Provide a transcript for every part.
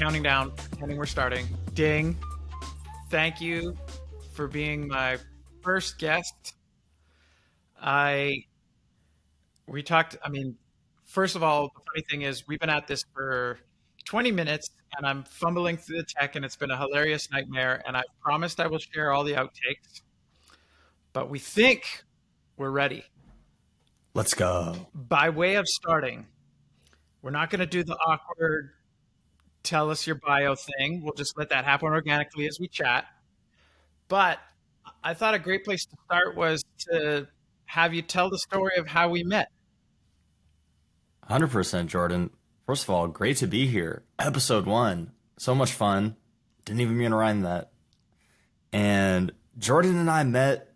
counting down, pretending we're starting. Ding. Thank you for being my first guest. I we talked. I mean, first of all, the funny thing is we've been at this for 20 minutes, and I'm fumbling through the tech, and it's been a hilarious nightmare. And I promised I will share all the outtakes, but we think we're ready. Let's go. By way of starting, we're not going to do the awkward tell us your bio thing. We'll just let that happen organically as we chat. But I thought a great place to start was to have you tell the story of how we met. 100%, Jordan. First of all, great to be here. Episode 1. So much fun. Didn't even mean to rhyme that. And Jordan and I met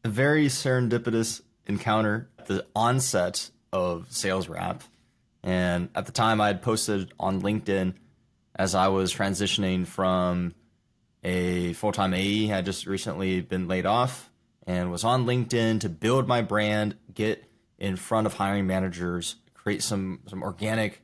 a very serendipitous encounter at the onset of Sales Rap. And at the time, I had posted on LinkedIn as I was transitioning from a full-time AE. I had just recently been laid off and was on LinkedIn to build my brand, get in front of hiring managers, create some organic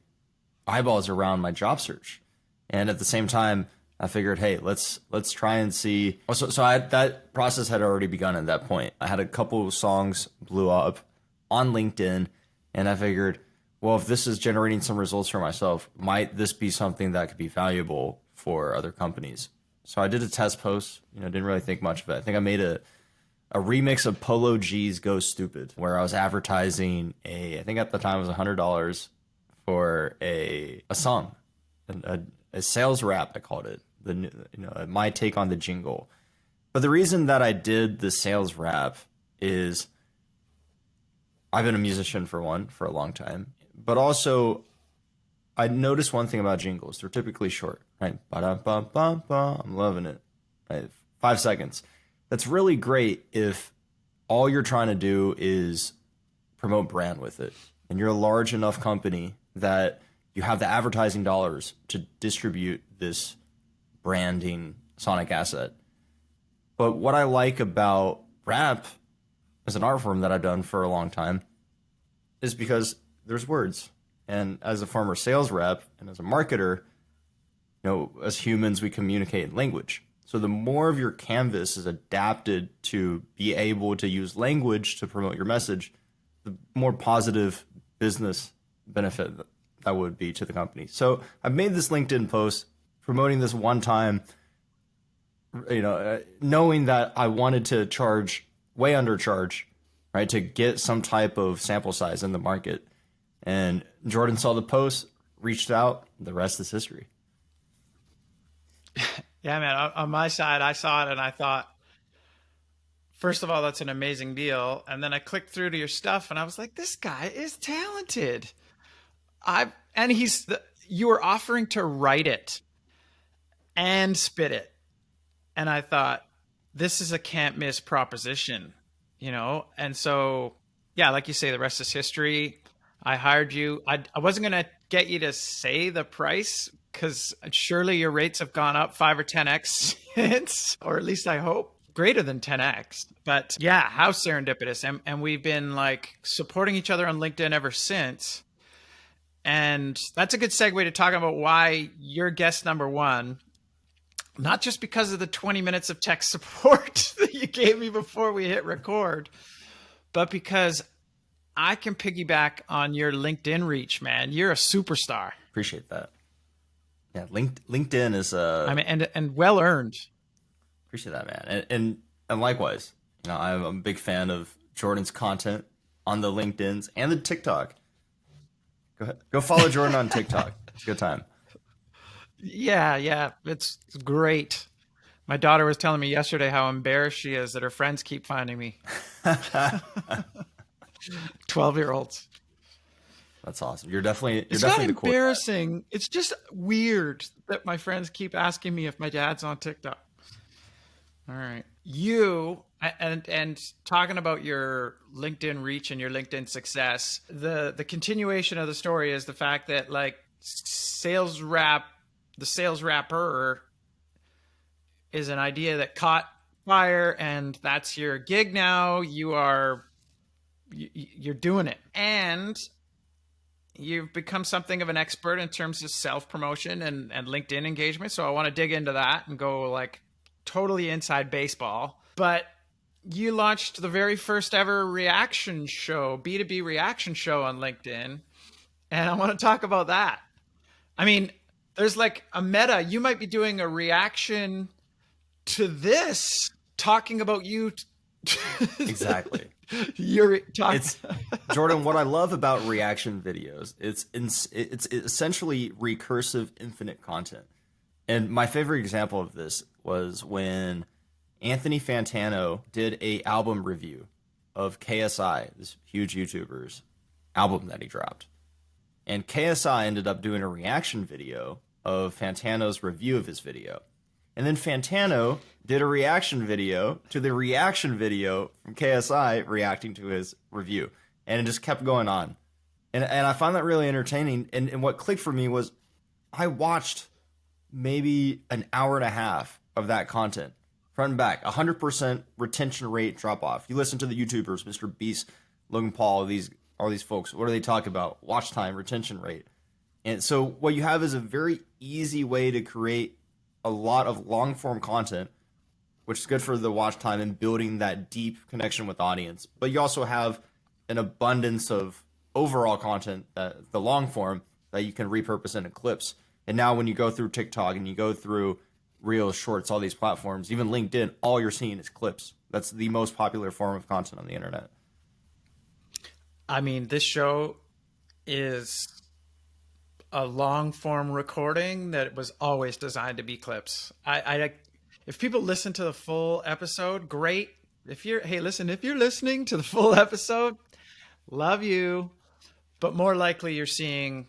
eyeballs around my job search. And at the same time, I figured, hey, let's try and see. That process had already begun at that point. I had a couple of songs blew up on LinkedIn, and I figured, well, if this is generating some results for myself, might this be something that could be valuable for other companies? So I did a test post, didn't really think much of it. I think I made a remix of Polo G's Go Stupid, where I was advertising I think at the time it was $100 for a song, a sales rap, I called it, my take on the jingle. But the reason that I did the sales rap is I've been a musician for a long time. But also, I noticed one thing about jingles. They're typically short, right? Ba-da-ba-ba-ba. I'm loving it. Right? 5 seconds. That's really great if all you're trying to do is promote brand with it. And you're a large enough company that you have the advertising dollars to distribute this branding sonic asset. But what I like about rap as an art form that I've done for a long time is because there's words. And as a former sales rep and as a marketer, as humans, we communicate in language. So the more of your canvas is adapted to be able to use language to promote your message, the more positive business benefit that would be to the company. So I've made this LinkedIn post promoting this one time, knowing that I wanted to charge way undercharge, right, to get some type of sample size in the market. And Jordan saw the post, reached out. The rest is history. Yeah, man. On my side, I saw it and I thought, first of all, that's an amazing deal. And then I clicked through to your stuff and I was like, this guy is talented. You were offering to write it and spit it. And I thought, this is a can't miss proposition, And so, yeah, like you say, the rest is history. I hired you. I wasn't going to get you to say the price because surely your rates have gone up 5 or 10x since, or at least I hope greater than 10x. But yeah, how serendipitous. And we've been like supporting each other on LinkedIn ever since. And that's a good segue to talk about why you're guest number 1. Not just because of the 20 minutes of tech support that you gave me before we hit record, but because I can piggyback on your LinkedIn reach, man. You're a superstar. Appreciate that. Yeah, LinkedIn is and well earned. Appreciate that, man. And likewise, I'm a big fan of Jordan's content on the LinkedIn's and the TikTok. Go ahead, go follow Jordan on TikTok. It's a good time. Yeah, it's great. My daughter was telling me yesterday how embarrassed she is that her friends keep finding me. 12-year-olds. That's awesome. You're definitely not embarrassing. It's just weird that my friends keep asking me if my dad's on TikTok. All right. You and talking about your LinkedIn reach and your LinkedIn success, the continuation of the story is the fact that like the sales rapper is an idea that caught fire and that's your gig now. You're doing it. And you've become something of an expert in terms of self promotion and LinkedIn engagement. So I want to dig into that and go like totally inside baseball. But you launched the very first ever reaction show, B2B reaction show on LinkedIn. And I want to talk about that. I mean, there's like a meta. You might be doing a reaction to this, talking about you. Exactly. You're talking. It's Jordan. What I love about reaction videos, it's essentially recursive, infinite content. And my favorite example of this was when Anthony Fantano did a album review of KSI, this huge YouTuber's album that he dropped. And KSI ended up doing a reaction video of Fantano's review of his video. And then Fantano did a reaction video to the reaction video from KSI reacting to his review. And it just kept going on. And I found that really entertaining. And what clicked for me was I watched maybe an hour and a half of that content, front and back, 100% retention rate drop off. You listen to the YouTubers, Mr. Beast, Logan Paul, all these folks. What do they talk about? Watch time, retention rate. And so what you have is a very easy way to create a lot of long form content, which is good for the watch time and building that deep connection with the audience. But you also have an abundance of overall content, the long form, that you can repurpose into clips. And now when you go through TikTok and you go through Reels, Shorts, all these platforms, even LinkedIn, all you're seeing is clips. That's the most popular form of content on the internet. I mean, this show is a long form recording that was always designed to be clips. If people listen to the full episode, great. If you're, hey, listen, if you're listening to the full episode, love you. But more likely you're seeing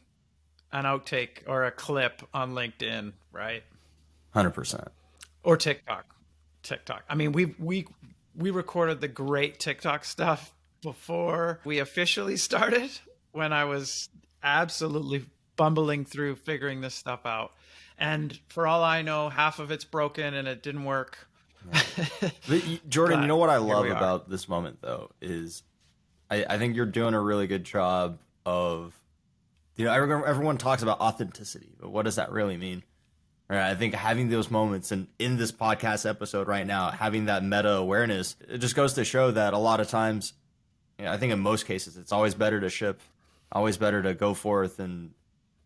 an outtake or a clip on LinkedIn, right? 100%. Or TikTok. TikTok. I mean, we recorded the great TikTok stuff before we officially started when I was absolutely bumbling through figuring this stuff out. And for all I know, half of it's broken and it didn't work. Jordan, you know what I love we are. about this moment, though, is I think you're doing a really good job of, everyone talks about authenticity, but what does that really mean? Right, I think having those moments and in this podcast episode right now, having that meta awareness, it just goes to show that a lot of times, I think in most cases, it's always better to ship, always better to go forth, and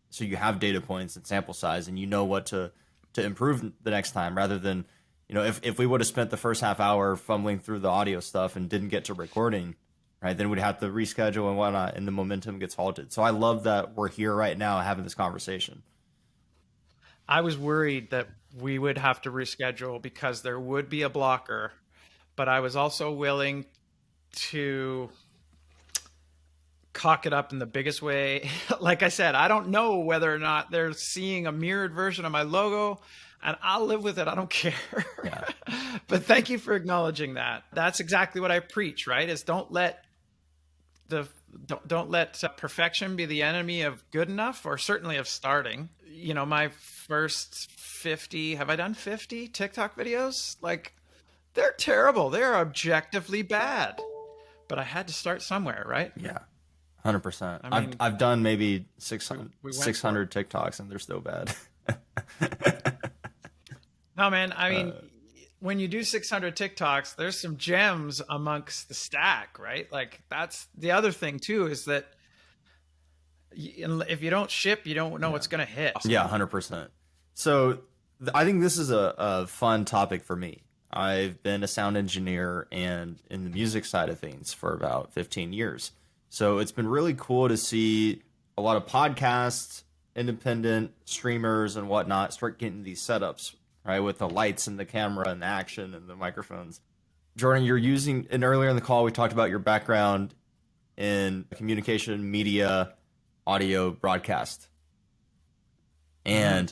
so you have data points and sample size, and you know what to improve the next time, rather than, if we would have spent the first half hour fumbling through the audio stuff and didn't get to recording, right, then we'd have to reschedule and whatnot, and the momentum gets halted. So I love that we're here right now having this conversation. I was worried that we would have to reschedule because there would be a blocker, but I was also willing to cock it up in the biggest way. Like I said, I don't know whether or not they're seeing a mirrored version of my logo, and I'll live with it. I don't care. Yeah. But thank you for acknowledging that. That's exactly what I preach, right? Is don't let perfection be the enemy of good enough, or certainly of starting. My first 50, have I done 50 TikTok videos? Like, they're terrible. They're objectively bad. But I had to start somewhere, right? Yeah. 100%. I mean, I've done maybe 600, we went 600 TikToks, and they're still bad. No, man. I mean, when you do 600 TikToks, there's some gems amongst the stack, right? Like, that's the other thing too, is that if you don't ship, you don't know what's going to hit. Yeah, 100%. So I think this is a fun topic for me. I've been a sound engineer and in the music side of things for about 15 years. So it's been really cool to see a lot of podcasts, independent streamers and whatnot start getting these setups, right? With the lights and the camera and the action and the microphones. Jordan, you're using, and earlier in the call, we talked about your background in communication, media, audio, broadcast. And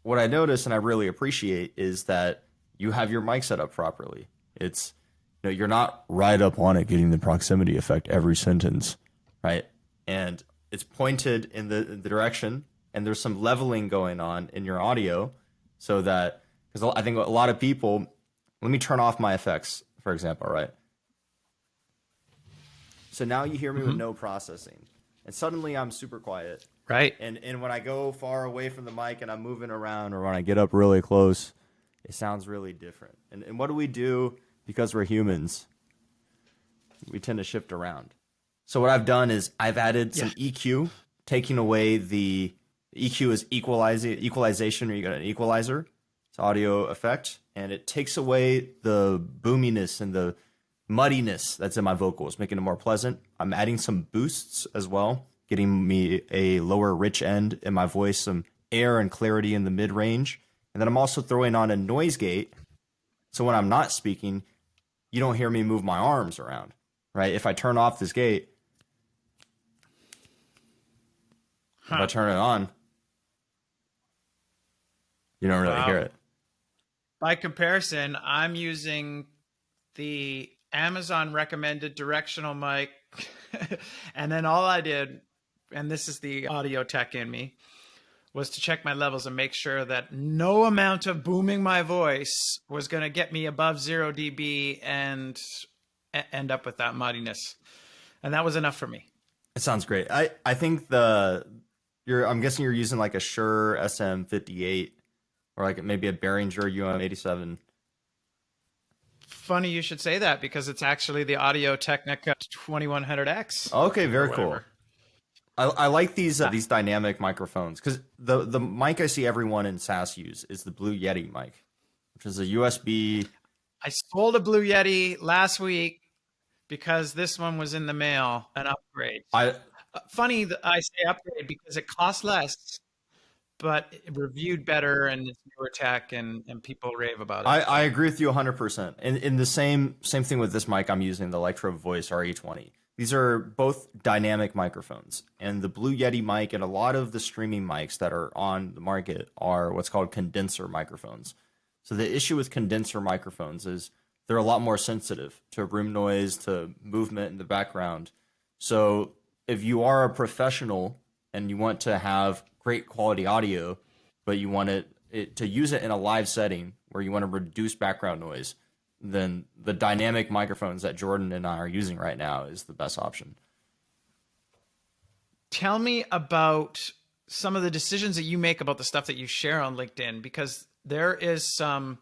what I notice and I really appreciate is that you have your mic set up properly. It's, you're not right up on it getting the proximity effect every sentence, right? And it's pointed in the direction, and there's some leveling going on in your audio so that, because I think a lot of people, let me turn off my effects, for example, right? So now you hear me with no processing. and suddenly I'm super quiet. Right. And when I go far away from the mic and I'm moving around, or when I get up really close, it sounds really different. And what do we do? Because we're humans, we tend to shift around. So what I've done is I've added Yeah. some EQ, taking away the EQ is equalization, or you got an equalizer. It's audio effect, and it takes away the boominess and the muddiness that's in my vocals, making it more pleasant. I'm adding some boosts as well, getting me a lower rich end in my voice, some air and clarity in the mid range. And then I'm also throwing on a noise gate. So when I'm not speaking, you don't hear me move my arms around, right? If I turn off this gate, if I turn it on, you don't really hear Wow. it. By comparison, I'm using the Amazon recommended directional mic. And then all I did, and this is the audio tech in me, was to check my levels and make sure that no amount of booming my voice was going to get me above 0 dB and end up with that muddiness. And that was enough for me. It sounds great. I think I'm guessing you're using like a Shure SM58 or like maybe a Behringer UM87. Funny you should say that because it's actually the Audio Technica 2100X Okay, or very cool. whatever. I like these dynamic microphones because the mic I see everyone in SaaS use is the Blue Yeti mic, which is a USB. I sold a Blue Yeti last week because this one was in the mail, an upgrade. I Funny that I say upgrade because it costs less, but it reviewed better and it's newer tech and people rave about it. I agree with you 100%. And in the same thing with this mic I'm using, the Electro Voice RE20. These are both dynamic microphones, and the Blue Yeti mic and a lot of the streaming mics that are on the market are what's called condenser microphones. So the issue with condenser microphones is they're a lot more sensitive to room noise, to movement in the background. So if you are a professional and you want to have great quality audio, but you want it to use it in a live setting where you want to reduce background noise, then the dynamic microphones that Jordan and I are using right now is the best option. Tell me about some of the decisions that you make about the stuff that you share on LinkedIn, because there is some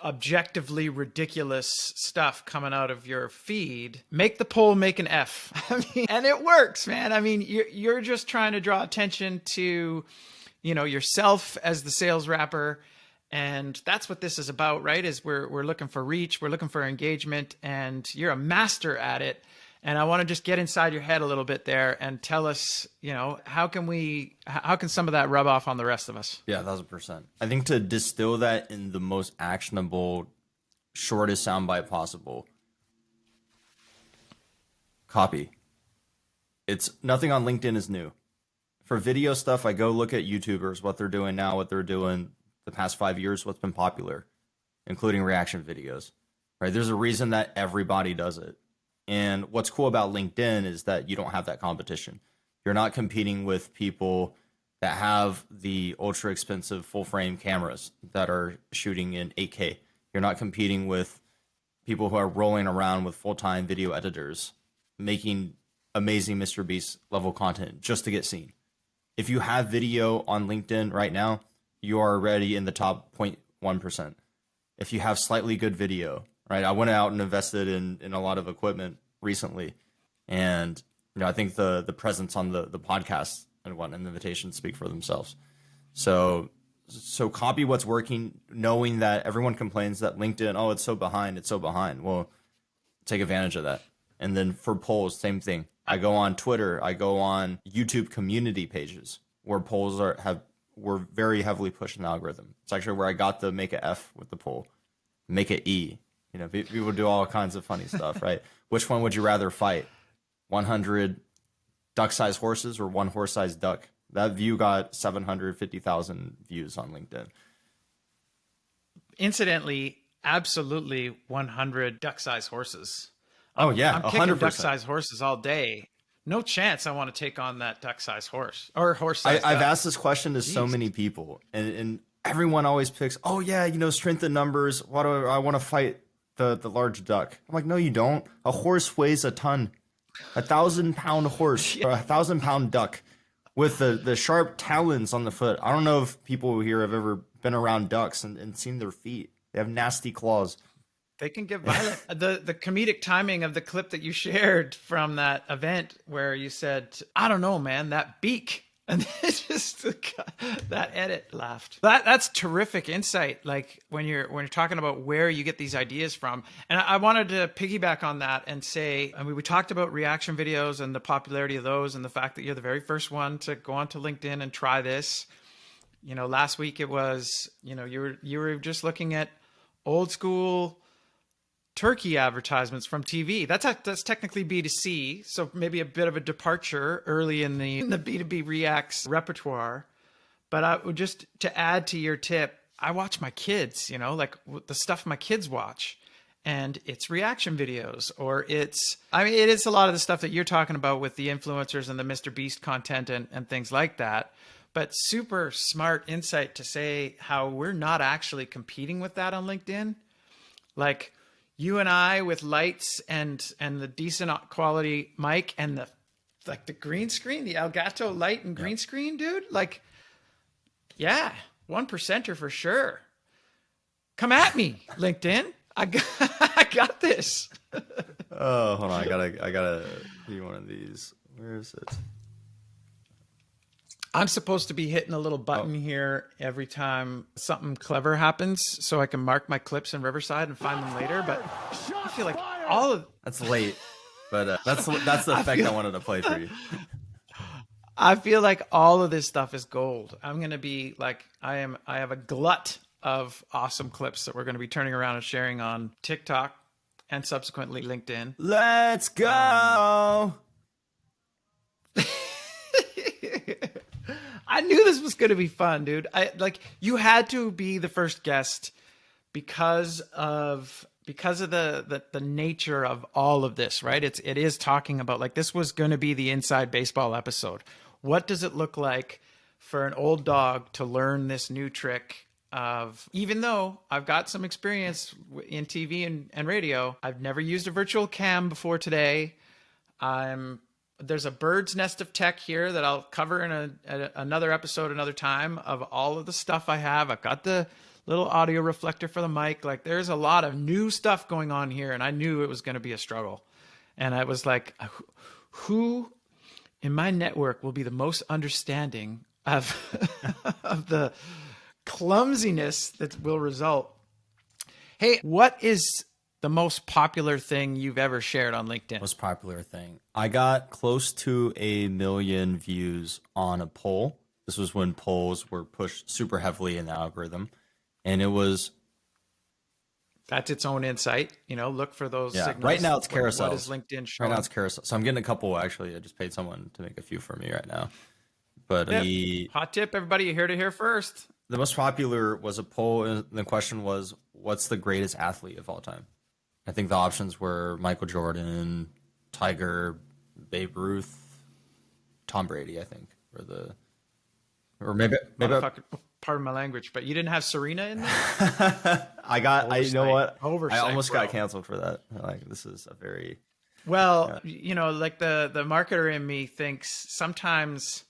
objectively ridiculous stuff coming out of your feed. Make the poll make an F. I mean, and it works, man. I mean, you're just trying to draw attention to, yourself as the sales rapper. And that's what this is about, right? Is we're looking for reach, we're looking for engagement, and you're a master at it. And I want to just get inside your head a little bit there and tell us, how can some of that rub off on the rest of us? Yeah, 1,000%. I think to distill that in the most actionable, shortest soundbite possible, copy. It's nothing on LinkedIn is new. For video stuff, I go look at YouTubers, what they're doing now, what they're doing the past 5 years, what's been popular, including reaction videos, right? There's a reason that everybody does it. And what's cool about LinkedIn is that you don't have that competition. You're not competing with people that have the ultra expensive full frame cameras that are shooting in 8K. You're not competing with people who are rolling around with full-time video editors making amazing Mr. Beast level content just to get seen. If you have video on LinkedIn right now, you are already in the top 0.1%. If you have slightly good video, right? I went out and invested in a lot of equipment recently. And, I think the presence on the podcast and the invitations speak for themselves. So copy what's working, knowing that everyone complains that LinkedIn, oh, it's so behind, it's so behind. Well, take advantage of that. And then for polls, same thing. I go on Twitter, I go on YouTube community pages where polls were very heavily pushed in the algorithm. It's actually where I got the make a F with the poll, make it E. People do all kinds of funny stuff, right? Which one would you rather fight? 100 duck-sized horses or one horse-sized duck? That view got 750,000 views on LinkedIn. Incidentally, absolutely 100 duck-sized horses. Oh, yeah, I'm 100%. kicking duck-sized horses all day. No chance I want to take on that duck-sized horse or horse-sized I've duck. asked this question to so many people, and everyone always picks, oh, yeah, strength in numbers. Why do I want to fight the large duck? I'm like, no, you don't. A horse weighs a ton. 1,000-pound horse Yeah. or 1,000-pound duck with the sharp talons on the foot. I don't know if people here have ever been around ducks and seen their feet. They have nasty claws. They can get violent. The comedic timing of the clip that you shared from that event where you said, "I don't know, man, that beak." And it's just that edit laughed. That's terrific insight. Like when you're talking about where you get these ideas from, and I wanted to piggyback on that and say, I mean, we talked about reaction videos and the popularity of those, and the fact that you're the very first one to go onto LinkedIn and try this. You know, last week it was, you were just looking at old school turkey advertisements from TV. That's technically B2C, so maybe a bit of a departure early in the B2B Reacts repertoire. But I would just to add to your tip, I watch my kids, like the stuff my kids watch. And it's reaction videos, or it is a lot of the stuff that you're talking about with the influencers and the Mr. Beast content and things like that. But super smart insight to say how we're not actually competing with that on LinkedIn. Like you and I with lights and the decent quality mic and the green screen, the Elgato light and green screen, dude. Like, yeah, 1%er for sure. Come at me, LinkedIn. I got this. Oh, hold on. I gotta do one of these. Where is it? I'm supposed to be hitting a little button here every time something clever happens so I can mark my clips in Riverside and find them later. But I feel like all of That's late, but that's the effect I wanted to play for you. I feel like all of this stuff is gold. I'm going to be like I have a glut of awesome clips that we're going to be turning around and sharing on TikTok and subsequently LinkedIn. Let's go. I knew this was going to be fun, dude. You had to be the first guest because of the nature of all of this, right? It is talking about like this was going to be the inside baseball episode. What does it look like for an old dog to learn this new trick of, even though I've got some experience in TV and radio, I've never used a virtual cam before today. There's a bird's nest of tech here that I'll cover in another episode, another time, of all of the stuff I have. I've got the little audio reflector for the mic. Like there's a lot of new stuff going on here, and I knew it was going to be a struggle. And I was like, who in my network will be the most understanding of of the clumsiness that will result? Hey, what is the most popular thing you've ever shared on LinkedIn? Most popular thing. I got close to 1 million views on a poll. This was when polls were pushed super heavily in the algorithm. And it was... That's its own insight. Look for those signals. Right now it's carousels. What is LinkedIn showing? Right now it's carousel. So I'm getting a couple, actually. I just paid someone to make a few for me right now. But hot tip, everybody, you heard it here first. The most popular was a poll, and the question was, what's the greatest athlete of all time? I think the options were Michael Jordan, Tiger, Babe Ruth, Tom Brady, I think, or maybe pardon my language, but you didn't have Serena in there? you know what? Oversight, I almost bro. got canceled for that. Like, this is a very... Well, like the marketer in me thinks sometimes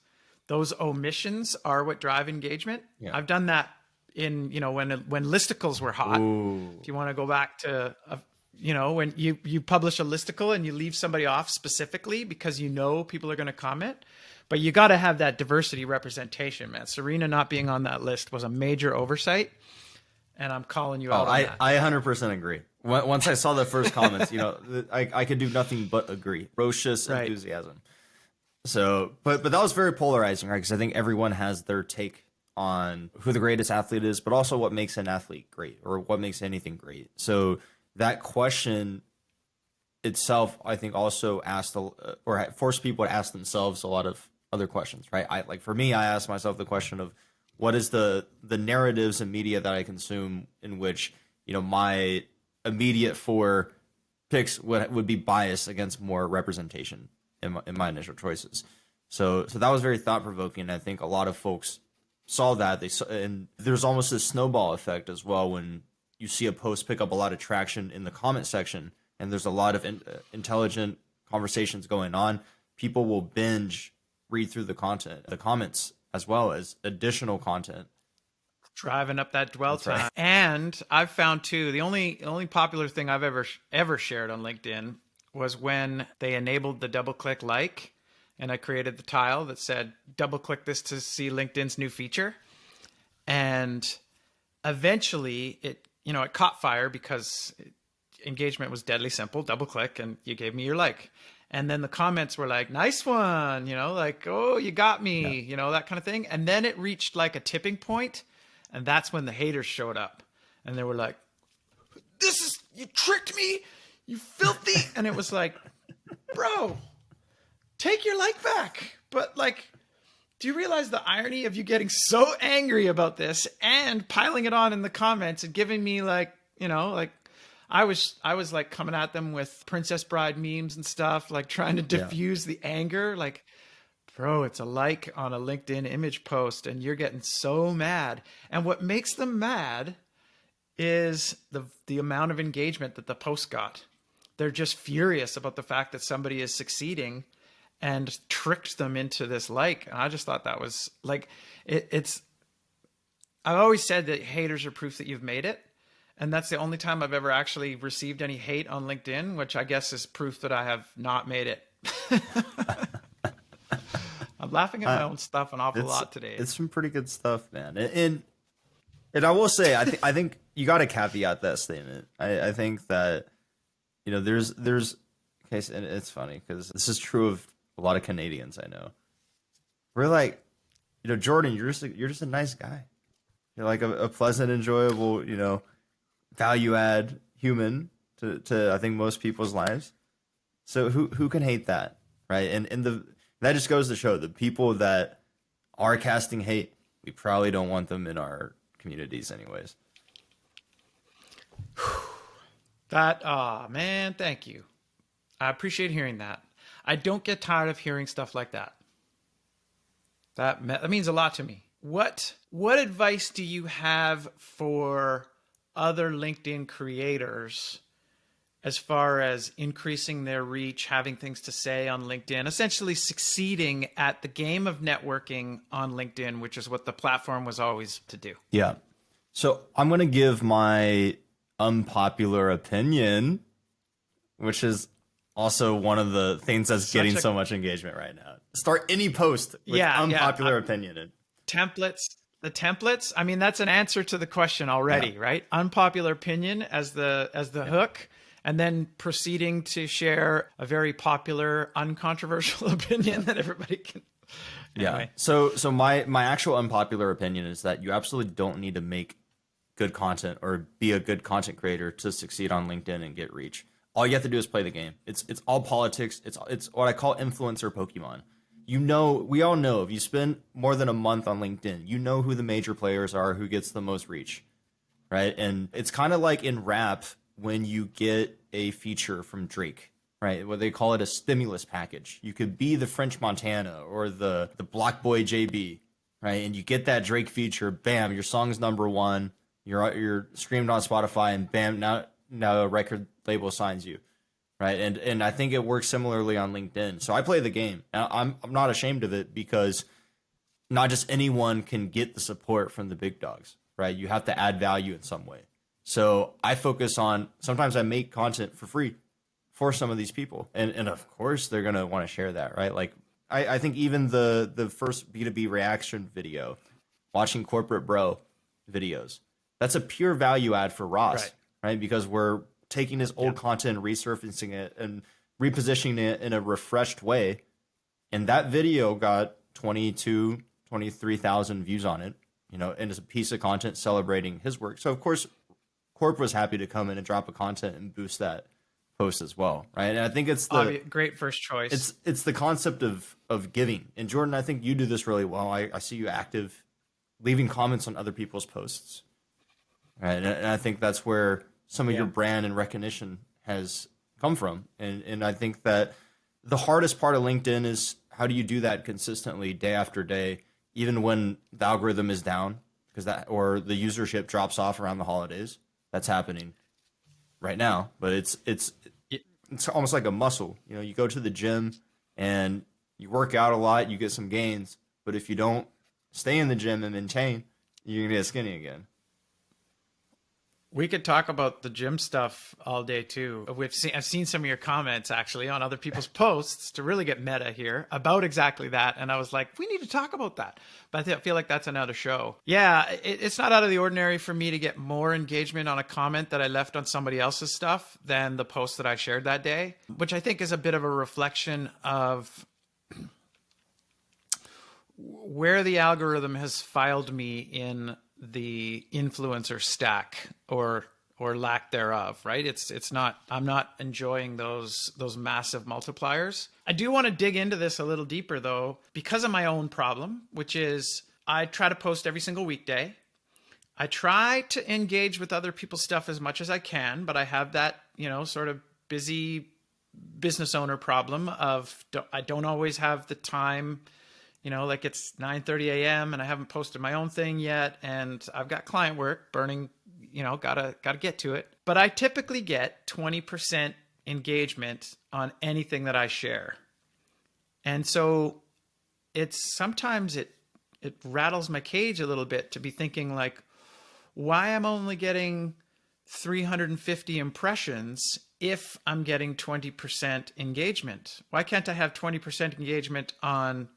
those omissions are what drive engagement. Yeah. I've done that in, when listicles were hot. Ooh. If you want to go back to, when you publish a listicle and you leave somebody off specifically because people are going to comment, but you got to have that diversity representation, man. Serena not being on that list was a major oversight, and I'm calling you out on that. I 100% agree. Once I saw the first comments, I could do nothing but agree. Ferocious enthusiasm. So, but that was very polarizing, right? Because I think everyone has their take on who the greatest athlete is, but also what makes an athlete great, or what makes anything great. So that question itself, I think, also asked or forced people to ask themselves a lot of other questions, right? For me, I asked myself the question of what is the narratives and media that I consume in which my immediate 4 picks would be biased against more representation in my initial choices. So that was very thought provoking. I think a lot of folks saw that and there's almost this snowball effect as well when you see a post pick up a lot of traction in the comment section, and there's a lot of intelligent conversations going on, people will binge read through the content, the comments, as well as additional content. Driving up that dwell That's right. time. And I've found too, the only popular thing I've ever shared on LinkedIn was when they enabled the double click like, and I created the tile that said double click this to see LinkedIn's new feature. And eventually it caught fire because engagement was deadly simple. Double click and you gave me your like. And then the comments were like, nice one, like, oh, you got Yeah. me, that kind of thing. And then it reached like a tipping point, and that's when the haters showed up. And they were like, you tricked me, you filthy. And it was like, bro, take your like back. But like, do you realize the irony of you getting so angry about this and piling it on in the comments and giving me like, like I was like coming at them with Princess Bride memes and stuff, like trying to Yeah. diffuse the anger. Like, bro, it's a like on a LinkedIn image post and you're getting so mad. And what makes them mad is the amount of engagement that the post got. They're just furious about the fact that somebody is succeeding and tricked them into this like. And I just thought that was like, it's, I've always said that haters are proof that you've made it. And that's the only time I've ever actually received any hate on LinkedIn, which I guess is proof that I have not made it. I'm laughing at my own stuff an awful lot today. It's some pretty good stuff, man. And I will say, I think you got to caveat that statement. I think that there's case, and it's funny because this is true of a lot of Canadians I know. We're like, Jordan, you're just a nice guy. You're like a pleasant, enjoyable, value add human to I think most people's lives. So who can hate that, right? And that just goes to show the people that are casting hate, we probably don't want them in our communities anyways. Man, thank you. I appreciate hearing that. I don't get tired of hearing stuff like that. That means a lot to me. What advice do you have for other LinkedIn creators as far as increasing their reach, having things to say on LinkedIn, essentially succeeding at the game of networking on LinkedIn, which is what the platform was always to do? Yeah. So I'm going to give my unpopular opinion, which is also one of the things that's getting so much engagement right now. Start any post with unpopular opinion. The templates, I mean, that's an answer to the question already, right? Unpopular opinion as the hook, and then proceeding to share a very popular, uncontroversial opinion that everybody can. Anyway. Yeah. So my actual unpopular opinion is that you absolutely don't need to make good content or be a good content creator to succeed on LinkedIn and get reach. All you have to do is play the game. It's all politics. It's what I call influencer Pokemon. We all know if you spend more than a month on LinkedIn, you know who the major players are, who gets the most reach, right? And it's kind of like in rap when you get a feature from Drake, right? What they call it a stimulus package. You could be the French Montana or the Block Boy JB, right? And you get that Drake feature, bam, your song's number one, you're streamed on Spotify, and bam, now a record label signs you. Right. And I think it works similarly on LinkedIn. So I play the game. I'm not ashamed of it because not just anyone can get the support from the big dogs. Right. You have to add value in some way. So I focus on sometimes I make content for free for some of these people. And of course, they're going to want to share that. Right. Like I think even the first B2B reaction video, watching Corporate Bro videos, that's a pure value add for Ross. Right. Because we're taking his old content, resurfacing it, and repositioning it in a refreshed way. And that video got 23,000 views on it, and it's a piece of content celebrating his work. So, of course, Corp was happy to come in and drop a content and boost that post as well, right? And I think it's the great first choice. It's the concept of giving. And Jordan, I think you do this really well. I see you active, leaving comments on other people's posts, right? And I think that's where some of your brand and recognition has come from. And I think that the hardest part of LinkedIn is how do you do that consistently day after day, even when the algorithm is down or the usership drops off around the holidays. That's happening right now, but it's it's almost like a muscle. You know, you go to the gym and you work out a lot, you get some gains, but if you don't stay in the gym and maintain, you're gonna get skinny again. We could talk about the gym stuff all day too. I've seen some of your comments actually on other people's posts to really get meta here about exactly that, and I was like, we need to talk about that. But I feel like that's another show. Yeah, it's not out of the ordinary for me to get more engagement on a comment that I left on somebody else's stuff than the post that I shared that day, which I think is a bit of a reflection of where the algorithm has filed me in the influencer stack or lack thereof, right? It's not, I'm not enjoying those massive multipliers. I do want to dig into this a little deeper though, because of my own problem, which is I try to post every single weekday. I try to engage with other people's stuff as much as I can, but I have that, sort of busy business owner problem of I don't always have the time. Like it's 9:30 a.m. and I haven't posted my own thing yet, and I've got client work burning, gotta get to it. But I typically get 20% engagement on anything that I share. And so sometimes it rattles my cage a little bit to be thinking like, why am I only getting 350 impressions if I'm getting 20% engagement? Why can't I have 20% engagement on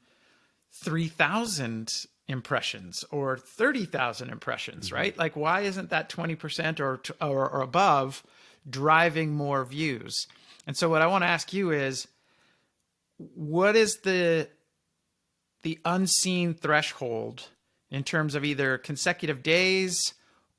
3,000 impressions or 30,000 impressions, right? Like, why isn't that 20% or above driving more views? And so what I want to ask you is, what is the unseen threshold in terms of either consecutive days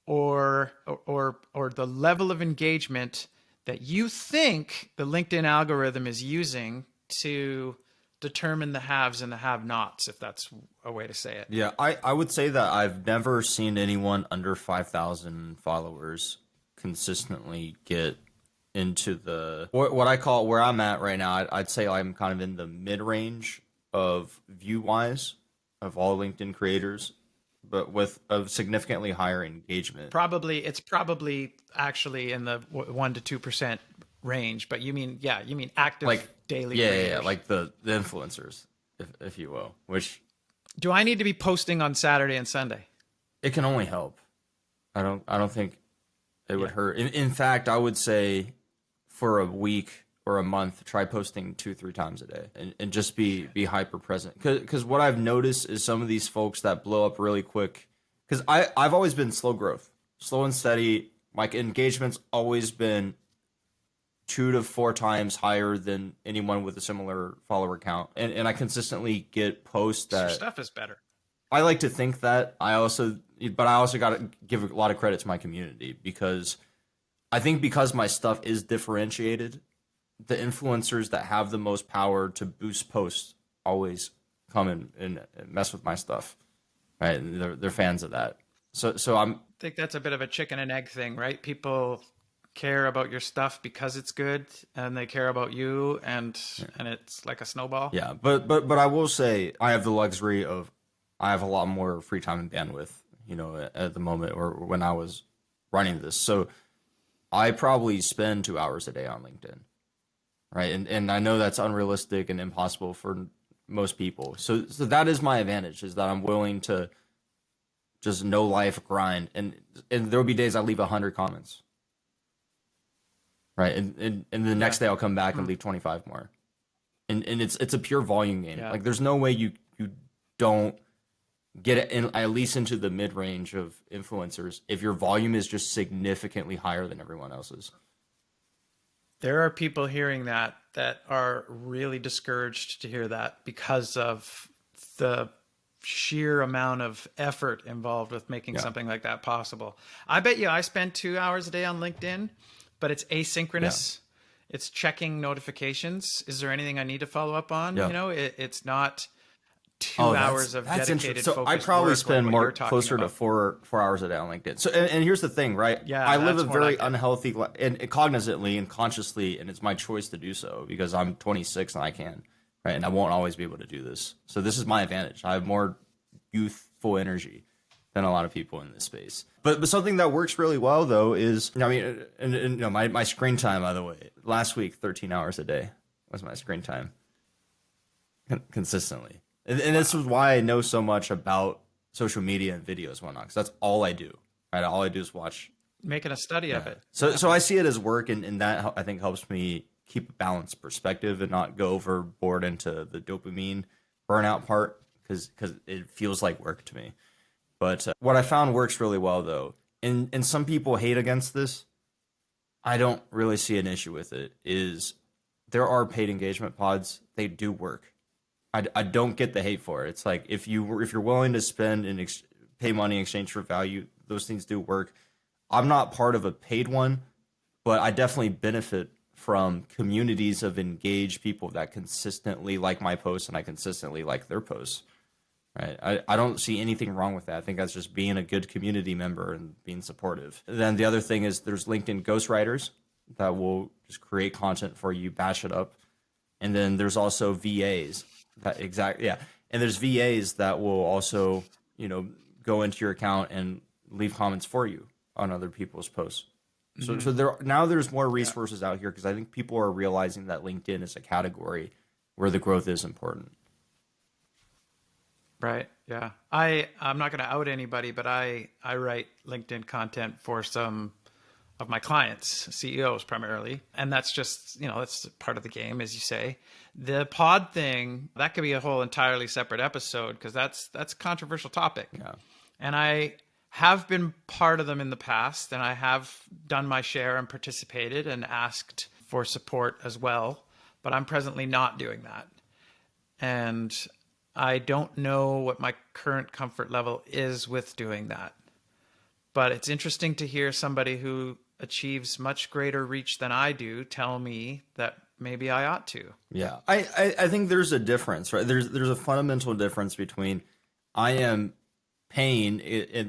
or the level of engagement that you think the LinkedIn algorithm is using to determine the haves and the have-nots, if that's a way to say it? Yeah, I would say that I've never seen anyone under 5,000 followers consistently get into the what I call where I'm at right now. I'd say I'm kind of in the mid-range of view-wise of all LinkedIn creators, but with a significantly higher engagement. It's probably actually in the 1 to 2% range, but you mean active Like daily yeah, creators. like the influencers, if you will, which Do I need to be posting on Saturday and Sunday? it can only help. I don't think it would Yeah. hurt. In fact, I would say for a week or a month, try posting 2-3 times a day and just be hyper present. Because what I've noticed is some of these folks that blow up really quick. Because I've always been slow growth, slow and steady. My engagement's always been 2 to 4 times higher than anyone with a similar follower count, and I consistently get posts So your that stuff is better. I like to think that but I also got to give a lot of credit to my community because I think because my stuff is differentiated, the influencers that have the most power to boost posts always come and mess with my stuff, right? And they're fans of that. So I'm I think that's a bit of a chicken and egg thing, right? People care about your stuff because it's good, and they care about you, and it's like a snowball. yeah, but I will say I have the luxury of I have a lot more free time and bandwidth, at the moment or when I was running this. So I probably spend 2 hours a day on LinkedIn, right? And I know that's unrealistic and impossible for most people. So that is my advantage, is that I'm willing to just no life grind, and there will be days I leave 100 comments, right? And the next Yeah. day I'll come back and leave 25 more, and it's a pure volume game. Yeah. Like there's no way you don't get at least into the mid range of influencers if your volume is just significantly higher than everyone else's. There are people hearing that are really discouraged to hear that because of the sheer amount of effort involved with making Yeah. something like that possible. I bet you I spend 2 hours a day on LinkedIn, but it's Yeah. asynchronous. It's checking notifications. Is there anything I need to follow up on? Yeah. It's not two Oh, hours of that's interesting. dedicated So I focused probably work like spend what more you're talking closer to about. 4 hours a day on LinkedIn. So and here's the thing, right? Yeah, I live a that's more very like it. unhealthy and cognizantly and consciously, and it's my choice to do so because I'm 26 and I can, right? And I won't always be able to do this. So this is my advantage. I have more youthful energy than a lot of people in this space. But something that works really well though is, I mean, and you know, my screen time, by the way, last week 13 hours a day was my screen time consistently, and this is why I know so much about social media and videos and whatnot, because that's all I do. Right, all I do is watch. Making a study of it. So I see it as work, and that I think helps me keep a balanced perspective and not go overboard into the dopamine burnout part, because it feels like work to me. But what I found works really well though, and some people hate against this, I don't really see an issue with it, is there are paid engagement pods. They do work. I don't get the hate for it. It's like if you're willing to spend and pay money in exchange for value, those things do work. I'm not part of a paid one, but I definitely benefit from communities of engaged people that consistently like my posts and I consistently like their posts. Right. I don't see anything wrong with that. I think that's just being a good community member and being supportive. And then the other thing is there's LinkedIn ghostwriters that will just create content for you, bash it up. And then there's also VAs and there's VAs that will also, you know, go into your account and leave comments for you on other people's posts. So there's more resources out here, because I think people are realizing that LinkedIn is a category where the growth is important. Right. Yeah. I'm not going to out anybody, but I write LinkedIn content for some of my clients, CEOs primarily. And that's just, you know, that's part of the game, as you say. The pod thing, that could be a whole entirely separate episode, because that's a controversial topic. Yeah. And I have been part of them in the past, and I have done my share and participated and asked for support as well. But I'm presently not doing that. And I don't know what my current comfort level is with doing that. But it's interesting to hear somebody who achieves much greater reach than I do tell me that maybe I ought to. Yeah, I think there's a difference, right? There's a fundamental difference between I am paying,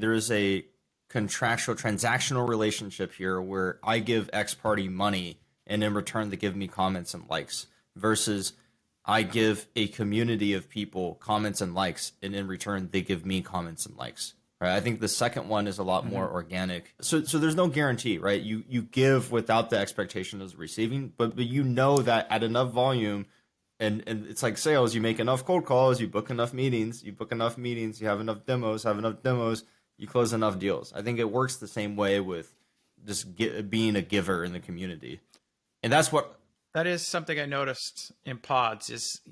there is a contractual transactional relationship here where I give X party money and in return they give me comments and likes, versus I give a community of people comments and likes, and in return they give me comments and likes. Right? I think the second one is a lot more organic. So there's no guarantee, right? You give without the expectation of receiving, but you know that at enough volume, and it's like sales, you make enough cold calls, you book enough meetings, you have enough demos, you close enough deals. I think it works the same way with just being a giver in the community. And that's what... That is something I noticed in pods, is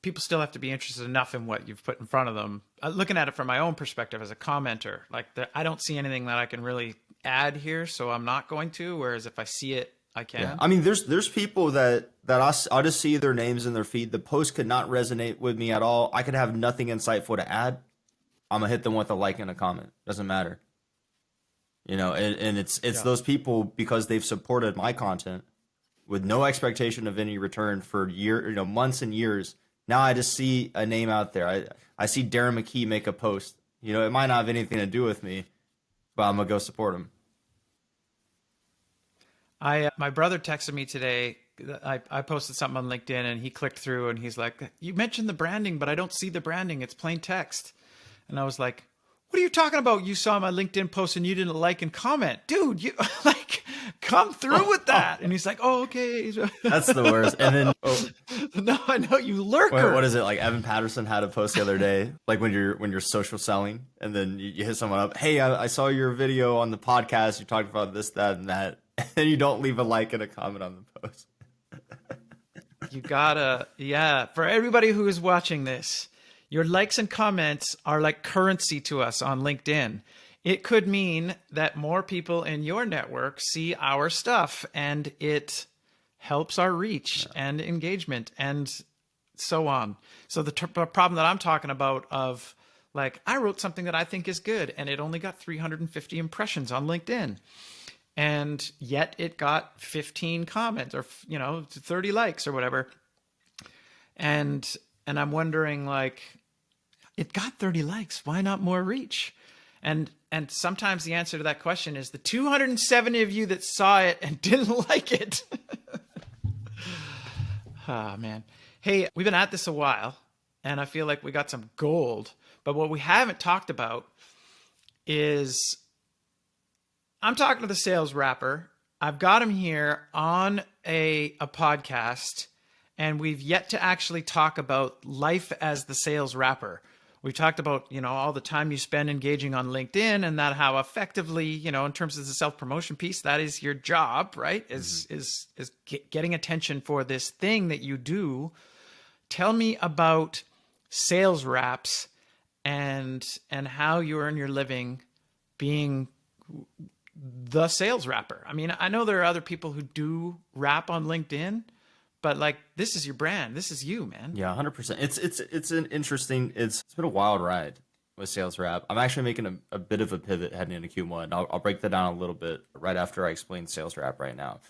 people still have to be interested enough in what you've put in front of them. Looking at it from my own perspective as a commenter, like I don't see anything that I can really add here, so I'm not going to. Whereas if I see it, I can. Yeah. I mean, there's people that I'll just see their names in their feed. The post could not resonate with me at all. I could have nothing insightful to add. I'm gonna hit them with a like and a comment. Doesn't matter. You know, and it's those people, because they've supported my content with no expectation of any return for months and years. Now I just see a name out there. I see Darren McKee make a post. You know, it might not have anything to do with me, but I'm gonna go support him. My brother texted me today. I posted something on LinkedIn, and he clicked through, and he's like, "You mentioned the branding, but I don't see the branding. It's plain text." And I was like, "What are you talking about? You saw my LinkedIn post and you didn't like and comment, dude. You like come through with that." And he's like, "Oh, okay." That's the worst. And then no, I know, you lurker. What is it, like Evan Patterson had a post the other day, like when you're social selling, and then you hit someone up, "Hey, I saw your video on the podcast. You talked about this, that, and that," and you don't leave a like and a comment on the post. You gotta, yeah. For everybody who is watching this, your likes and comments are like currency to us on LinkedIn. It could mean that more people in your network see our stuff, and it helps our reach and engagement and so on. So the problem that I'm talking about of, like, I wrote something that I think is good and it only got 350 impressions on LinkedIn. And yet it got 15 comments or, 30 likes or whatever. And I'm wondering, like, it got 30 likes. Why not more reach? And sometimes the answer to that question is the 270 of you that saw it and didn't like it. Oh, man. Hey, we've been at this a while, and I feel like we got some gold. But what we haven't talked about is I'm talking to the sales rapper. I've got him here on a podcast, and we've yet to actually talk about life as the sales rapper. We talked about, all the time you spend engaging on LinkedIn, and that how effectively, in terms of the self-promotion piece, that is your job, right? Is getting attention for this thing that you do. Tell me about sales raps and how you earn your living being the sales rapper. I mean, I know there are other people who do rap on LinkedIn, but like, this is your brand. This is you, man. Yeah, 100%. It's an interesting. It's been a wild ride with sales rap. I'm actually making a bit of a pivot heading into Q1. I'll break that down a little bit right after I explain sales rap right now.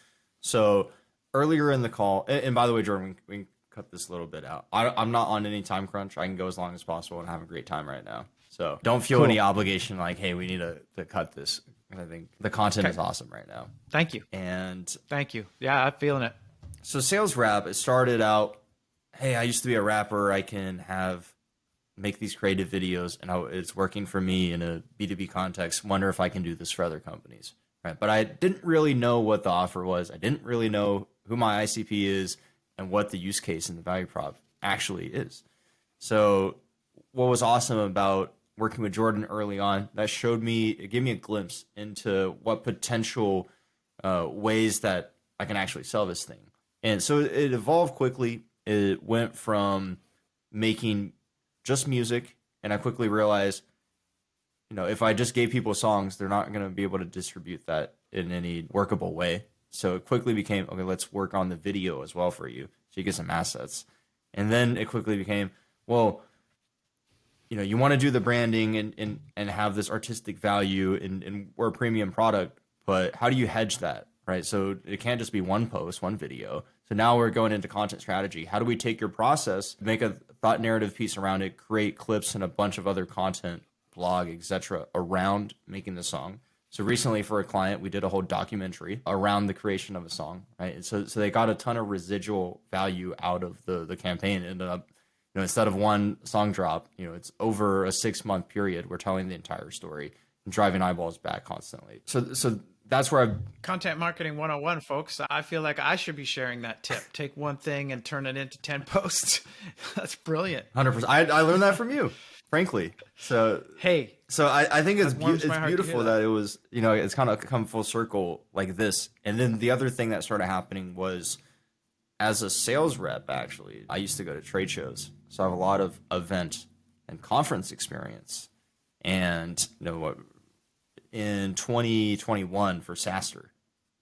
So earlier in the call, and by the way, Jordan, we can cut this a little bit out. I'm not on any time crunch. I can go as long as possible and have a great time right now. So don't feel Cool. any obligation like, hey, we need to cut this. I think the content is awesome right now. Thank you. And Thank you. Yeah, I'm feeling it. so sales rap, it started out, hey, I used to be a rapper. I can make these creative videos, and it's working for me in a B2B context. Wonder if I can do this for other companies, right? But I didn't really know what the offer was. I didn't really know who my ICP is and what the use case and the value prop actually is. So what was awesome about working with Jordan early on, it gave me a glimpse into what potential ways that I can actually sell this thing. And so it evolved quickly. It went from making just music, and I quickly realized, if I just gave people songs, they're not going to be able to distribute that in any workable way. So it quickly became, okay, let's work on the video as well for you, so you get some assets. And then it quickly became, well, you want to do the branding and have this artistic value, and we're a premium product, but how do you hedge that, right? So it can't just be one post, one video. So now we're going into content strategy. How do we take your process, make a thought narrative piece around it, create clips and a bunch of other content, blog, etc., around making the song? So recently for a client, we did a whole documentary around the creation of a song, right? And so they got a ton of residual value out of the campaign. It ended up, instead of one song drop, it's over a 6-month period. We're telling the entire story and driving eyeballs back constantly. So that's where I've Content marketing 101, folks. I feel like I should be sharing that tip. Take one thing and turn it into 10 posts. That's brilliant. 100%. I learned that from you, frankly. So Hey, so I think it's warms my heart to beautiful hear that. that it was, it's kind of come full circle like this. And then the other thing that started happening was, as a sales rep, actually, I used to go to trade shows. So I have a lot of event and conference experience. And in 2021 for SaaSter,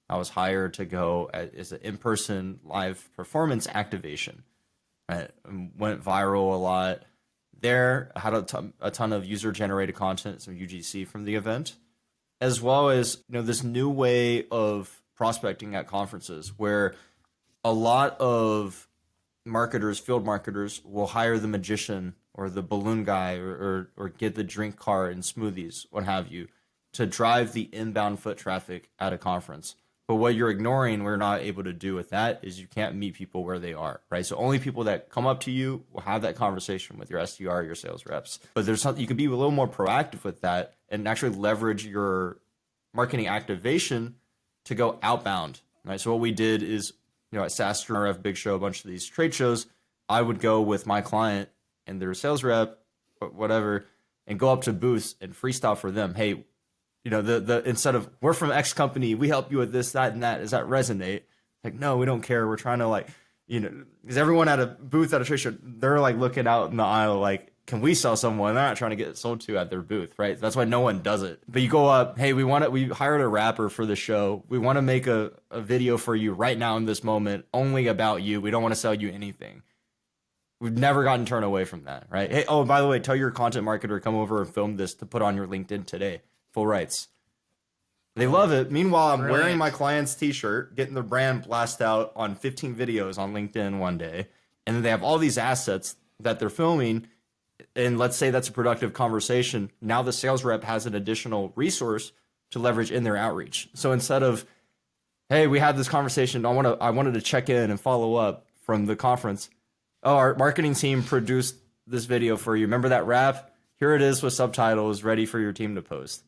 I was hired to go as an in-person live performance activation. Right? Went viral a lot. There, I had a ton of user-generated content, some UGC from the event, as well as this new way of prospecting at conferences, where a lot of marketers, field marketers, will hire the magician or the balloon guy or get the drink cart and smoothies, what have you, to drive the inbound foot traffic at a conference. But what you're ignoring, we're not able to do with that, is you can't meet people where they are, right? So only people that come up to you will have that conversation with your SDR, your sales reps. But there's something you can be a little more proactive with that and actually leverage your marketing activation to go outbound, right? So what we did is, at SaaSter, RF Big Show, a bunch of these trade shows, I would go with my client and their sales rep, whatever, and go up to booths and freestyle for them. Hey, the instead of, we're from X company, we help you with this, that, and that. Does that resonate? Like, no, we don't care. We're trying to because everyone at a booth at a trade show, they're like looking out in the aisle, like, can we sell someone? They're not trying to get sold to at their booth, right? That's why no one does it. But you go up, hey, we hired a rapper for the show. We want to make a video for you right now in this moment, only about you. We don't want to sell you anything. We've never gotten turned away from that, right? Hey, oh, by the way, tell your content marketer, come over and film this to put on your LinkedIn today. Full rights. They love it. Meanwhile, I'm wearing my client's t-shirt, getting the brand blast out on 15 videos on LinkedIn one day. And then they have all these assets that they're filming. And let's say that's a productive conversation. Now the sales rep has an additional resource to leverage in their outreach. So instead of, hey, we had this conversation, I wanted to check in and follow up from the conference. Oh, our marketing team produced this video for you. Remember that rap? Here it is with subtitles ready for your team to post.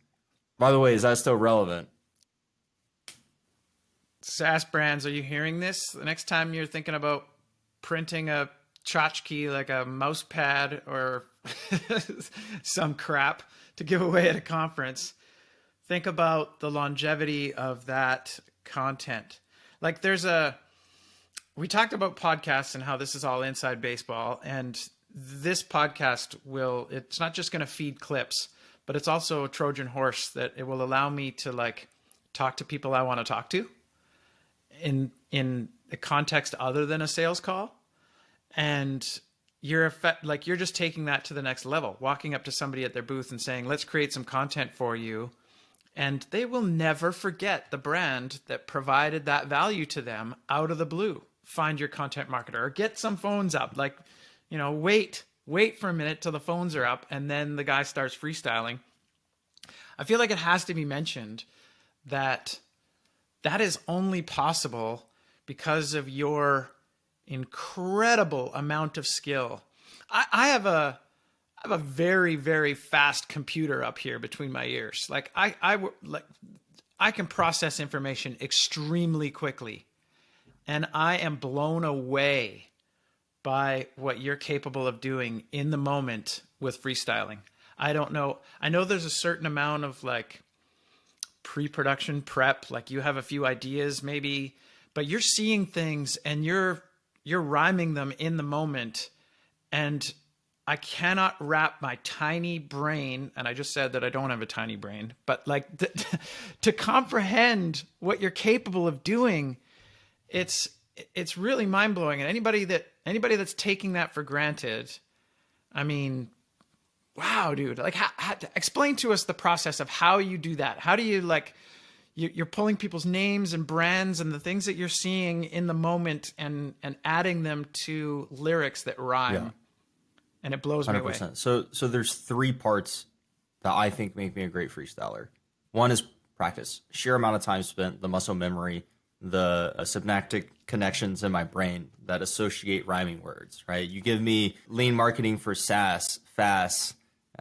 By the way, is that still relevant? SaaS brands, are you hearing this? The next time you're thinking about printing a tchotchke like a mouse pad or some crap to give away at a conference, think about the longevity of that content. Like we talked about podcasts and how this is all inside baseball, and this podcast it's not just going to feed clips, but it's also a Trojan horse that it will allow me to like talk to people I want to talk to in a context other than a sales call. And you're just taking that to the next level, walking up to somebody at their booth and saying, let's create some content for you. And they will never forget the brand that provided that value to them out of the blue. Find your content marketer or get some phones up. Like, wait for a minute till the phones are up and then the guy starts freestyling. I feel like it has to be mentioned that is only possible because of your incredible amount of skill. I have a very, very fast computer up here between my ears. Like I can process information extremely quickly, and I am blown away by what you're capable of doing in the moment with freestyling. I don't know. I know there's a certain amount of like pre-production prep, like you have a few ideas maybe, but you're seeing things and you're rhyming them in the moment. And I cannot wrap my tiny brain, and I just said that I don't have a tiny brain, but like to comprehend what you're capable of doing, it's really mind-blowing. And anybody that's taking that for granted, I mean, wow, dude, like explain to us the process of how you do that. How do you like, you're pulling people's names and brands and the things that you're seeing in the moment and adding them to lyrics that rhyme. Yeah. And it blows me away. 100%. So there's three parts that I think make me a great freestyler. One is practice, sheer amount of time spent, the muscle memory, the synaptic connections in my brain that associate rhyming words, right? You give me lean marketing for SaaS, FAS,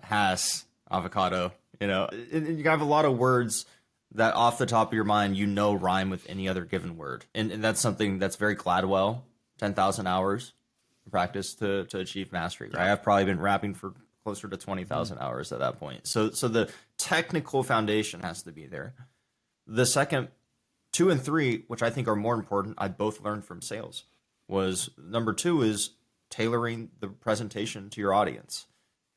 HAS, avocado, and you have a lot of words that off the top of your mind, rhyme with any other given word. And that's something that's very Gladwell, 10,000 hours practice to achieve mastery, right? I've probably been rapping for closer to 20,000 hours at that point. So the technical foundation has to be there. The second, 2 and 3, which I think are more important, I both learned from sales, was number 2 is tailoring the presentation to your audience,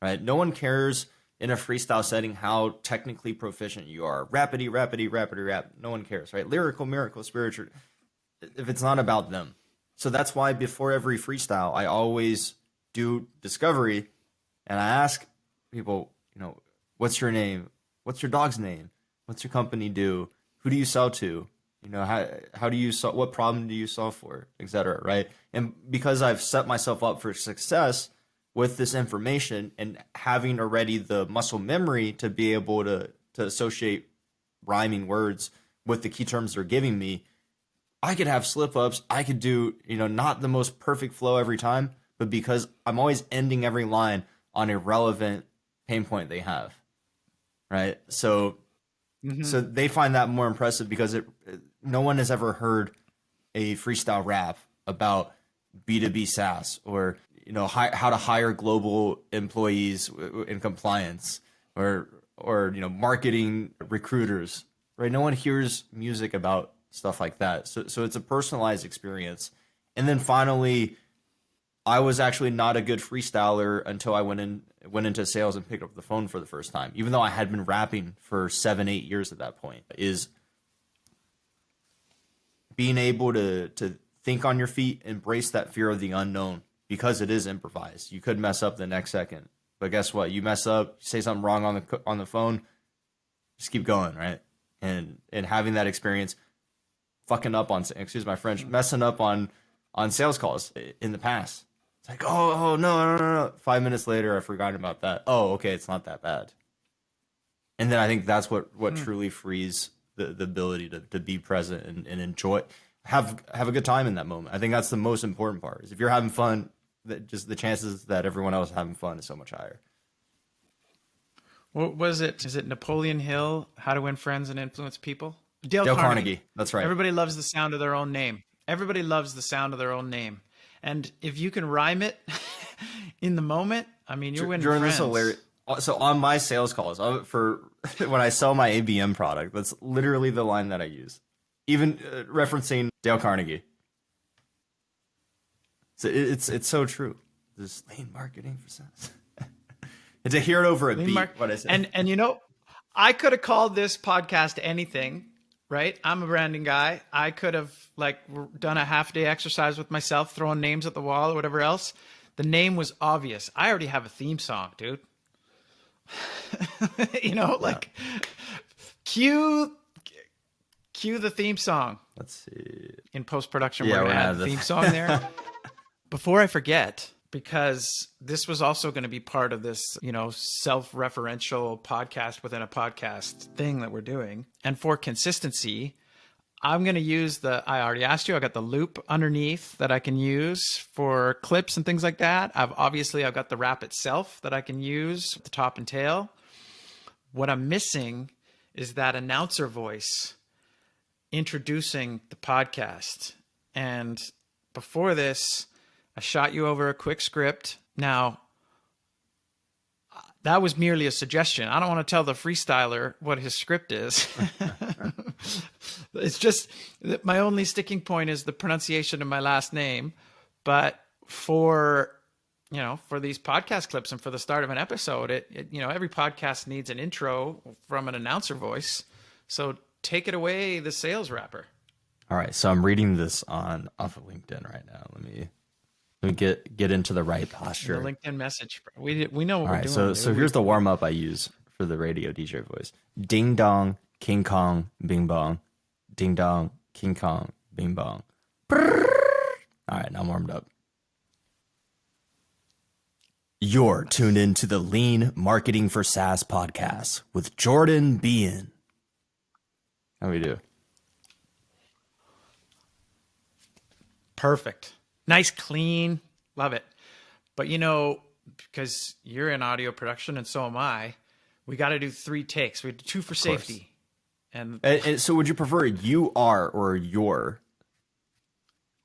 right? No one cares in a freestyle setting how technically proficient you are. Rapidy, rap. No one cares, right? Lyrical, miracle, spiritual, if it's not about them. So that's why before every freestyle, I always do discovery and I ask people, what's your name? What's your dog's name? What's your company do? Who do you sell to? How do you solve, what problem do you solve for, et cetera, right? And because I've set myself up for success with this information and having already the muscle memory to be able to associate rhyming words with the key terms they're giving me, I could have slip ups. I could do, not the most perfect flow every time, but because I'm always ending every line on a relevant pain point they have. Right. So they find that more impressive because no one has ever heard a freestyle rap about B2B SaaS or, how to hire global employees in compliance or, marketing recruiters, right? No one hears music about stuff like that. So it's a personalized experience. And then finally, I was actually not a good freestyler until I went into sales and picked up the phone for the first time, even though I had been rapping for 7-8 years at that point, is being able to think on your feet, embrace that fear of the unknown, because it is improvised. You could mess up the next second, but guess what? You mess up, say something wrong on the phone, just keep going, right? And having that experience, fucking up on, excuse my French, messing up on sales calls in the past. It's like, oh no. 5 minutes later, I forgot about that. Oh, okay, it's not that bad. And then I think that's what truly frees the ability to be present and enjoy, have a good time in that moment. I think that's the most important part. Is if you're having fun, that just the chances that everyone else is having fun is so much higher. What was it? Is it Napoleon Hill, How to Win Friends and Influence People? Dale Dale Carnegie. Carnegie. That's right. Everybody loves the sound of their own name. Everybody loves the sound of their own name. And if you can rhyme it in the moment, I mean, you're winning Jordan, this is friends. hilarious. So on my sales calls for when I sell my ABM product, that's literally the line that I use, even referencing Dale Carnegie. So it's so true. This lean marketing for SaaS. And to hear it over a beat, what I said. And you know, I could have called this podcast anything, right? I'm a branding guy. I could have like done a half day exercise with myself, throwing names at the wall or whatever else. The name was obvious. I already have a theme song, dude. You know, like cue the theme song. Let's see. In post-production, Yeah, we're we're gonna gonna add have the this. theme song there. Before I forget, because this was also going to be part of this, you know, self-referential podcast within a podcast thing that we're doing. And for consistency, I'm going to use I already asked you, I got the loop underneath that I can use for clips and things like that. I've got the wrap itself that I can use at the top and tail. What I'm missing is that announcer voice introducing the podcast. And before this, I shot you over a quick script. Now, that was merely a suggestion. I don't want to tell the freestyler what his script is. It's just that my only sticking point is the pronunciation of my last name. But for these podcast clips and for the start of an episode, every podcast needs an intro from an announcer voice. So take it away, the sales rapper. All right, so I'm reading this off of LinkedIn right now. Let me get into the right posture. The LinkedIn message. We know what All we're right, doing. so here's the warm up I use for the radio DJ voice. Ding dong, King Kong, bing bong. Ding dong, King Kong, bing bong. Brrr. All right, now I'm warmed up. You're tuned in to the Lean Marketing for SaaS podcast with Jordan Bean. How we do? Perfect. Nice, clean. Love it. But because you're in audio production and so am I, we got to do 3 takes. We do 2 for safety. And so would you prefer you are or your?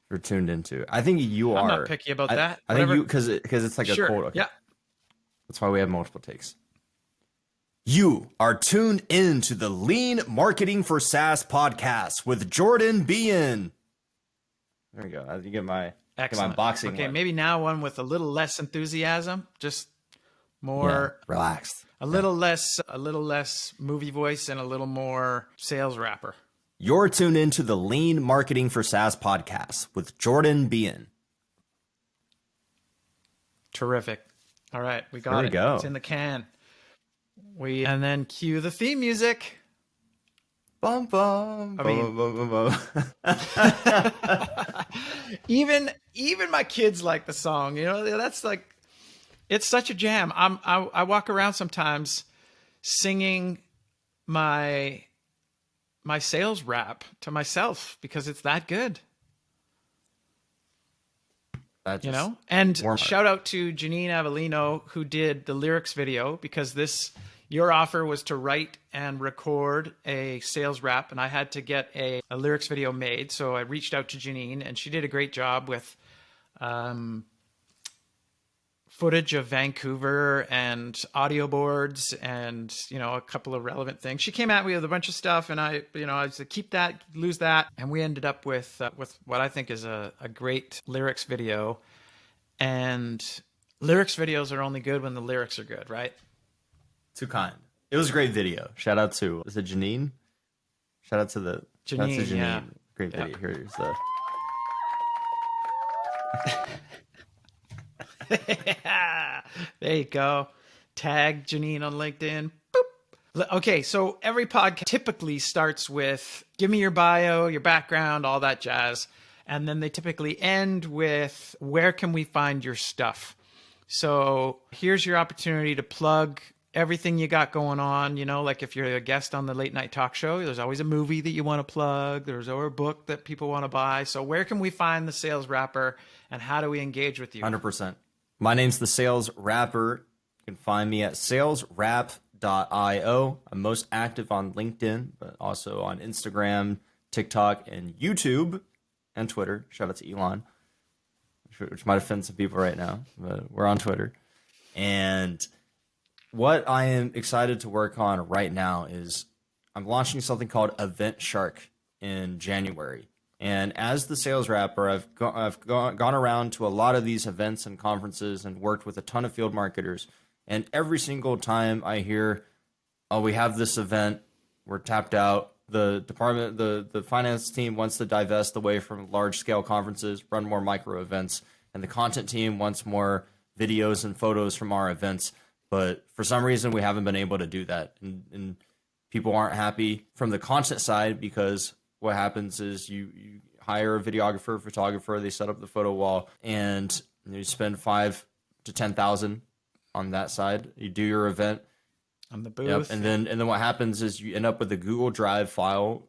You're tuned into. I think you are. I'm not picky about that. I think you because it's like sure. a quote. Okay. Yeah. That's why we have multiple takes. You are tuned in to the Lean Marketing for SaaS podcast with Jordan Bean. There we go. You get my boxing. Okay, one. maybe now one with a little less enthusiasm, just more relaxed. A little less movie voice and a little more sales rapper. You're tuned into the Lean Marketing for SaaS podcast with Jordan Bean. Terrific. All right, we got There we it. go. It's in the can. And then cue the theme music. Bum, bum, I mean, bum, bum, bum, bum. even my kids like the song. That's like, it's such a jam. I walk around sometimes singing my sales rap to myself because it's that good. And shout out to Janine Avellino who did the lyrics video, because your offer was to write and record a sales rap, and I had to get a lyrics video made. So I reached out to Janine, and she did a great job with footage of Vancouver and audio boards and, a couple of relevant things. She came at me with a bunch of stuff, and I said, keep that, lose that. And we ended up with what I think is a great lyrics video. And lyrics videos are only good when the lyrics are good, right? Too kind. It was a great video. Shout out to, is it Janine? Shout out to Janine. Yeah. Great video. Here's there you go. Tag Janine on LinkedIn. Boop. Okay, so every podcast typically starts with give me your bio, your background, all that jazz. And then they typically end with where can we find your stuff? So here's your opportunity to plug everything you got going on. Like if you're a guest on the late night talk show, there's always a movie that you want to plug. There's always a book that people want to buy. So where can we find the sales rapper, and how do we engage with you? 100%. My name's the Sales Rapper. You can find me at salesrap.com. SaaS.io. I'm most active on LinkedIn, but also on Instagram, TikTok, and YouTube, and Twitter. Shout out to Elon, which might offend some people right now, but we're on Twitter. And what I am excited to work on right now is I'm launching something called Event Shark in January. And as the sales rapper, I've gone around to a lot of these events and conferences and worked with a ton of field marketers. And every single time I hear, oh, we have this event, we're tapped out. The finance team wants to divest away from large scale conferences, run more micro events, and the content team wants more videos and photos from our events. But for some reason, we haven't been able to do that, and people aren't happy from the content side because what happens is you hire a videographer, photographer, they set up the photo wall, and you spend 5 to 10,000 on that side. You do your event On the booth. Yep, and then what happens is you end up with a Google Drive file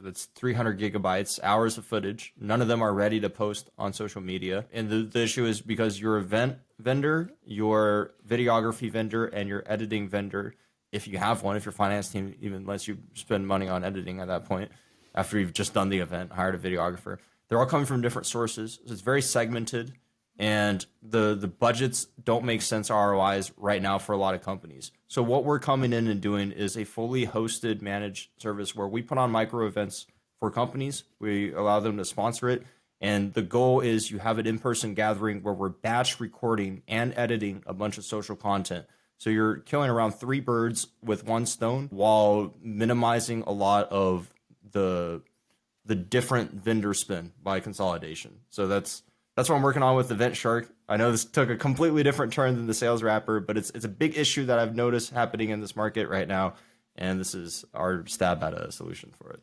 that's 300 gigabytes, hours of footage. None of them are ready to post on social media, and the issue is because your event vendor, your videography vendor, and your editing vendor, if you have one, if your finance team even lets you spend money on editing at that point, after you've just done the event, hired a videographer, they're all coming from different sources. So it's very segmented, and the budgets don't make sense ROIs right now for a lot of companies. So what we're coming in and doing is a fully hosted managed service where we put on micro events for companies. We allow them to sponsor it. And the goal is you have an in-person gathering where we're batch recording and editing a bunch of social content. So you're killing around 3 birds with 1 stone while minimizing a lot of the different vendor spend by consolidation. So that's what I'm working on with Event Shark. I know this took a completely different turn than the sales wrapper, but it's a big issue that I've noticed happening in this market right now, and this is our stab at a solution for it.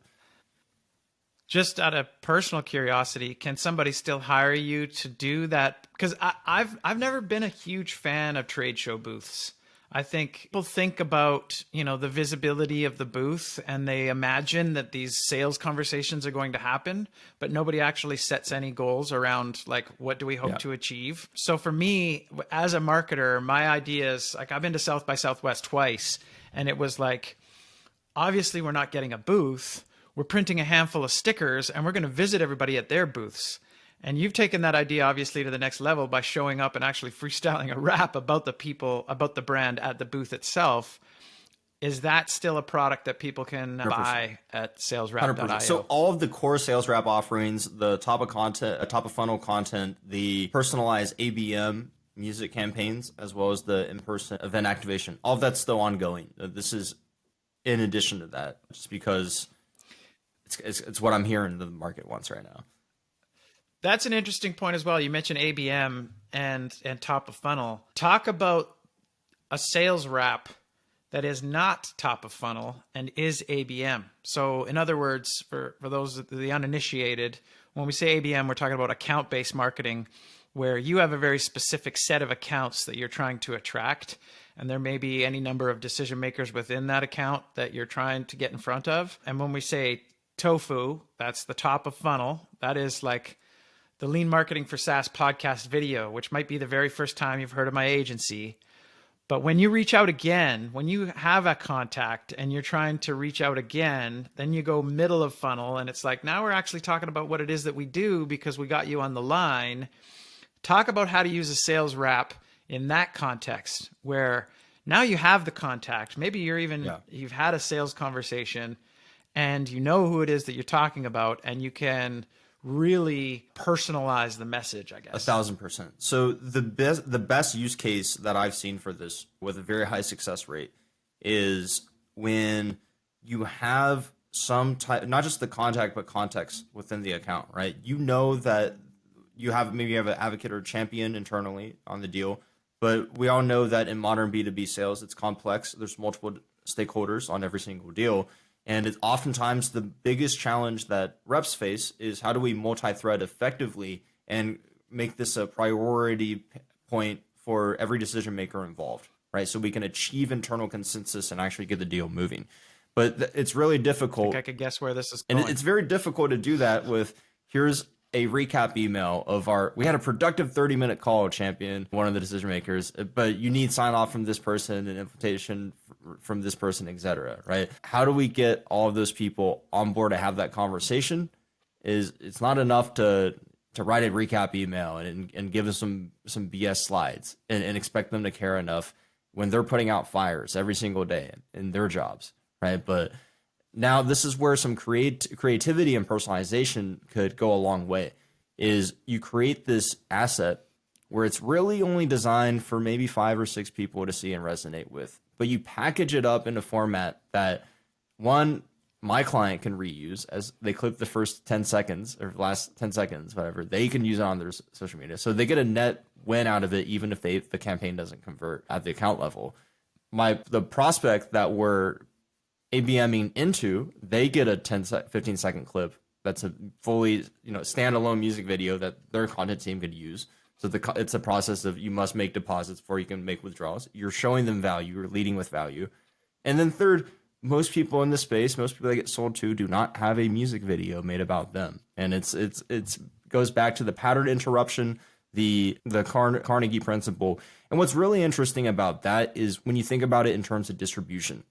Just out of personal curiosity, can somebody still hire you to do that? Because I've never been a huge fan of trade show booths. I think people think about, the visibility of the booth, and they imagine that these sales conversations are going to happen, but nobody actually sets any goals around like, what do we hope to achieve? So for me, as a marketer, my idea is like, I've been to South by Southwest twice, and it was like, obviously we're not getting a booth. We're printing a handful of stickers, and we're going to visit everybody at their booths. And you've taken that idea obviously to the next level by showing up and actually freestyling a rap about the people, about the brand at the booth itself. Is that still a product that people can 100%. Buy at saleswrap.io? So all of the core sales wrap offerings, the top of content, top of funnel content, the personalized ABM music campaigns, as well as the in-person event activation, all of that's still ongoing. This is in addition to that, just because it's what I'm hearing the market wants right now. That's an interesting point as well. You mentioned ABM and top of funnel. Talk about a sales wrap that is not top of funnel and is ABM. So in other words, for those the uninitiated, when we say ABM, we're talking about account-based marketing, where you have a very specific set of accounts that you're trying to attract. And there may be any number of decision makers within that account that you're trying to get in front of. And when we say tofu, that's the top of funnel. That is like the Lean Marketing for SaaS podcast video, which might be the very first time you've heard of my agency. But when you reach out again, when you have a contact and you're trying to reach out again, then you go middle of funnel, and it's like, now we're actually talking about what it is that we do because we got you on the line. Talk about how to use a sales wrap in that context where now you have the contact. Maybe you've had a sales conversation and you know who it is that you're talking about, and you can really personalize the message, I guess. 1,000%. So the best use case that I've seen for this with a very high success rate is when you have some type, not just the contact, but context within the account, right? You know that you have maybe an advocate or champion internally on the deal, but we all know that in modern B2B sales, it's complex. There's multiple stakeholders on every single deal. And it's oftentimes the biggest challenge that reps face is how do we multi-thread effectively and make this a priority point for every decision maker involved, right? So we can achieve internal consensus and actually get the deal moving. But it's really difficult. I could guess where this is going. And it's very difficult to do that with, here's a recap email of we had a productive 30-minute call, champion, one of the decision makers, but you need sign off from this person and invitation from this person, etc. Right? How do we get all of those people on board to have that conversation? Is it's not enough to write a recap email and give us some BS slides and expect them to care enough when they're putting out fires every single day in their jobs, right? But now this is where some creativity and personalization could go a long way. Is you create this asset where it's really only designed for maybe 5 or 6 people to see and resonate with, but you package it up in a format that one, my client can reuse as they clip the first 10 seconds or last 10 seconds, whatever, they can use it on their social media. So they get a net win out of it, even if the campaign doesn't convert at the account level. The prospect that we're ABMing into, they get a 15-second clip that's a fully standalone music video that their content team could use. So it's a process of you must make deposits before you can make withdrawals. You're showing them value. You're leading with value. And then third, most people in the space, most people that get sold to, do not have a music video made about them. And it's goes back to the pattern interruption, the Carnegie principle. And what's really interesting about that is when you think about it in terms of distribution,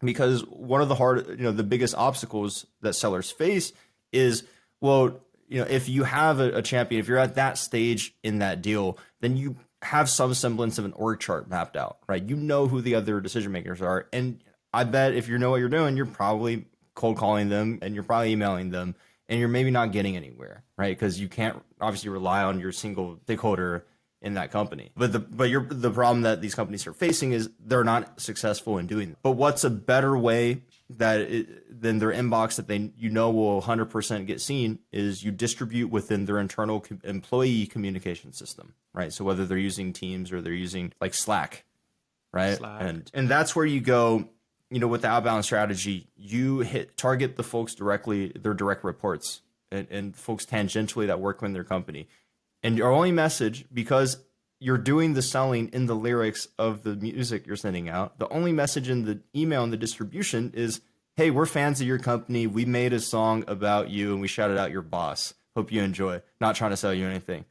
because one of the biggest obstacles that sellers face is, well, if you have a champion, if you're at that stage in that deal, then you have some semblance of an org chart mapped out, right? You know who the other decision makers are. And I bet if you know what you're doing, you're probably cold calling them and you're probably emailing them and you're maybe not getting anywhere, right? Because you can't obviously rely on your single stakeholder in that company. But the problem that these companies are facing is they're not successful in doing that. But what's a better way than their inbox that will 100% get seen is you distribute within their internal employee communication system, right? So whether they're using Teams or they're using like Slack, right? And that's where you go, with the outbound strategy, you target the folks directly, their direct reports and folks tangentially that work in their company. And your only message, because you're doing the selling in the lyrics of the music you're sending out, the only message in the email and the distribution is, hey, we're fans of your company. We made a song about you and we shouted out your boss. Hope you enjoy. Not trying to sell you anything.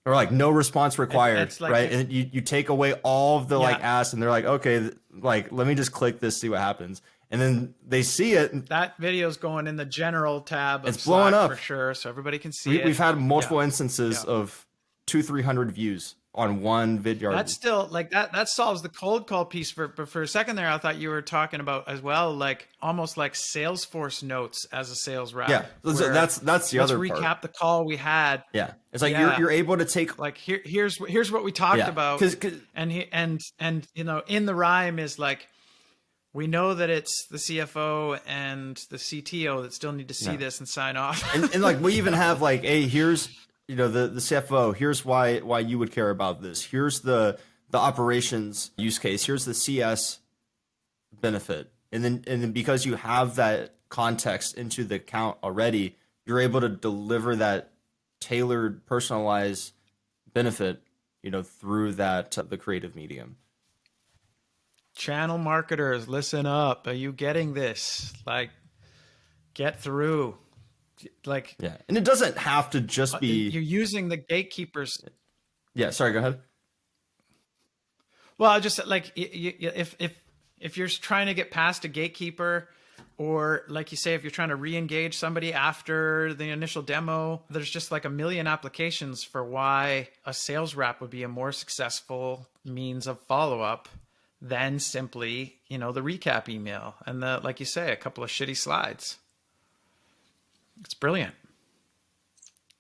Or like no response required, like, right? And you take away all of the ask and they're like, okay, let me just click this, see what happens. And then they see it. That video's going in the general tab. It's blowing up for sure, so everybody can see it. We've had multiple instances of 200-300 views on one video. That's still that solves the cold call piece. But for a second there, I thought you were talking about as well, almost like Salesforce notes as a sales rep. Yeah, that's the other part. Let's recap the call we had. Yeah, it's like you're able to take here's what we talked about, and in the rhyme is like, we know that it's the CFO and the CTO that still need to see this and sign off. and we even have hey, here's the CFO. Here's why you would care about this. Here's the operations use case. Here's the CS benefit. And then because you have that context into the account already, you're able to deliver that tailored, personalized benefit, through the creative medium. Channel marketers, listen up. Are you getting this? Get through. And it doesn't have to just be you're using the gatekeepers. Yeah, sorry, go ahead. Well, just if you're trying to get past a gatekeeper, or like you say, if you're trying to re-engage somebody after the initial demo, there's just a million applications for why a sales rep would be a more successful means of follow-up than simply, the recap email and like you say, a couple of shitty slides. It's brilliant.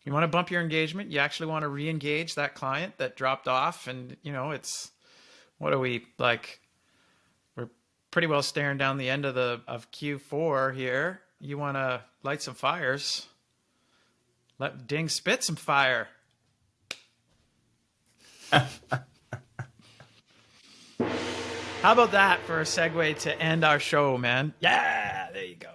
You want to bump your engagement. You actually want to re-engage that client that dropped off. And, it's, what are we we're pretty well staring down the end of Q4 here. You want to light some fires. Let Ding spit some fire. How about that for a segue to end our show, man? Yeah, there you go.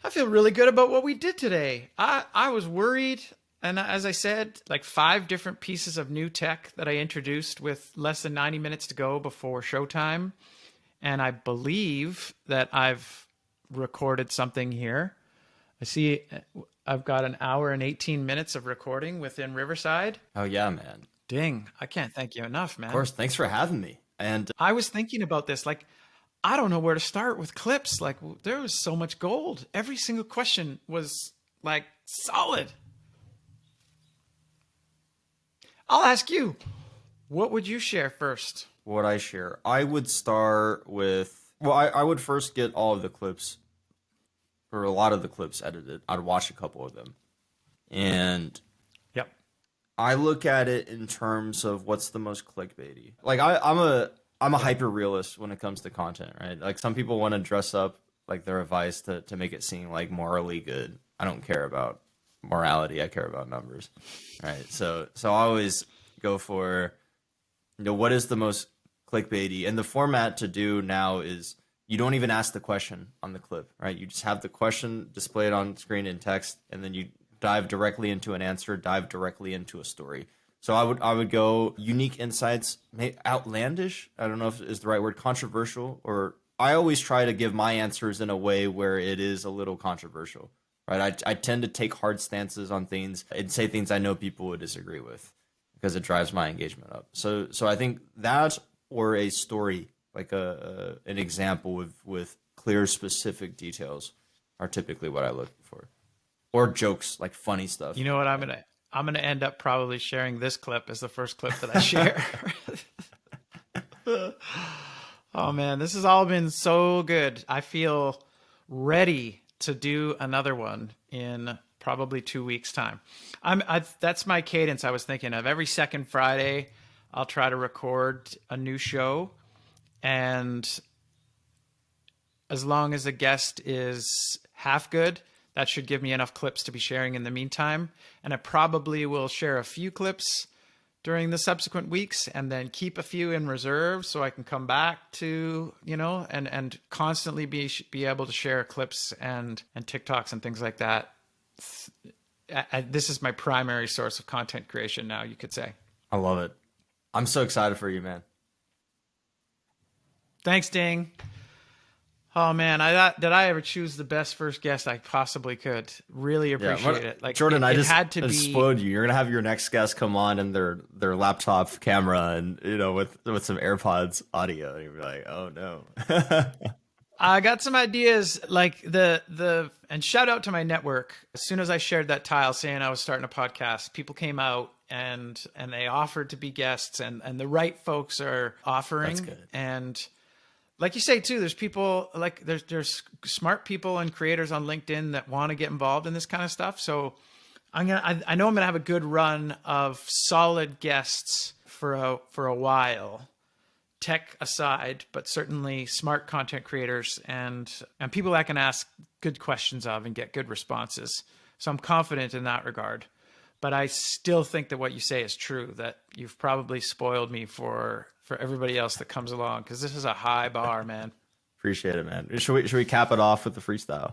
I feel really good about what we did today. I was worried, and as I said, 5 different pieces of new tech that I introduced with less than 90 minutes to go before showtime. And I believe that I've recorded something here. I see I've got an hour and 18 minutes of recording within Riverside. Oh, yeah, man. Ding. I can't thank you enough, Of man. course, thanks for having me. And I was thinking about this. Like, I don't know where to start with clips. Like, there was so much gold. Every single question was like solid. I'll ask you, what would you share first? what I share, I would start with, well, I would first get all of the clips, or a lot of the clips edited. I'd watch a couple of them. And Yep. I look at it in terms of what's the most clickbaity. Like I'm a Yeah. hyper realist when it comes to content, right? Like some people want to dress up like their advice to make it seem like morally good. I don't care about morality. I care about numbers, right? So I always go for, what is the most clickbaity, and the format to do now is you don't even ask the question on the clip, right? You just have the question displayed on screen in text, and then you dive directly into an answer, dive directly into a story. So I would go unique insights, outlandish. I don't know if is the right word, controversial, or I always try to give my answers in a way where it is a little controversial, right? I tend to take hard stances on things and say things I know people would disagree with because it drives my engagement up. So I think that, or a story like an example with clear specific details are typically what I look for, or jokes like funny You stuff. know what? I'm gonna end up probably sharing this clip as the first clip that I share. Oh man, this has all been so good. I feel ready to do another one in probably 2 weeks' time. That's my cadence. I was thinking of every second Friday, I'll try to record a new show, and as long as the guest is half good, that should give me enough clips to be sharing in the meantime. And I probably will share a few clips during the subsequent weeks and then keep a few in reserve so I can come back to, and constantly be able to share clips and TikToks and things like that. This is my primary source of content creation now, you could say. I love it. I'm so excited for you, man. Thanks, Ding. Oh man, did I ever choose the best first guest I possibly could? Really Yeah, appreciate it. Like Jordan, I it just had to be. explode you. You're gonna have your next guest come on and their laptop camera and with some AirPods audio, and you'll be like, oh no. I got some ideas, like and shout out to my network. As soon as I shared that tile saying I was starting a podcast, people came out and they offered to be guests, and the right folks are That's offering. good. And like you say too, there's people like there's smart people and creators on LinkedIn that want to get involved in this kind of stuff. So I know I'm gonna have a good run of solid guests for a while, tech aside, but certainly smart content creators and people I can ask good questions of and get good responses. So I'm confident in that regard. But I still think that what you say is true, that you've probably spoiled me for everybody else that comes along, because this is a high bar, man. Appreciate it, man. Should we cap it off with the freestyle?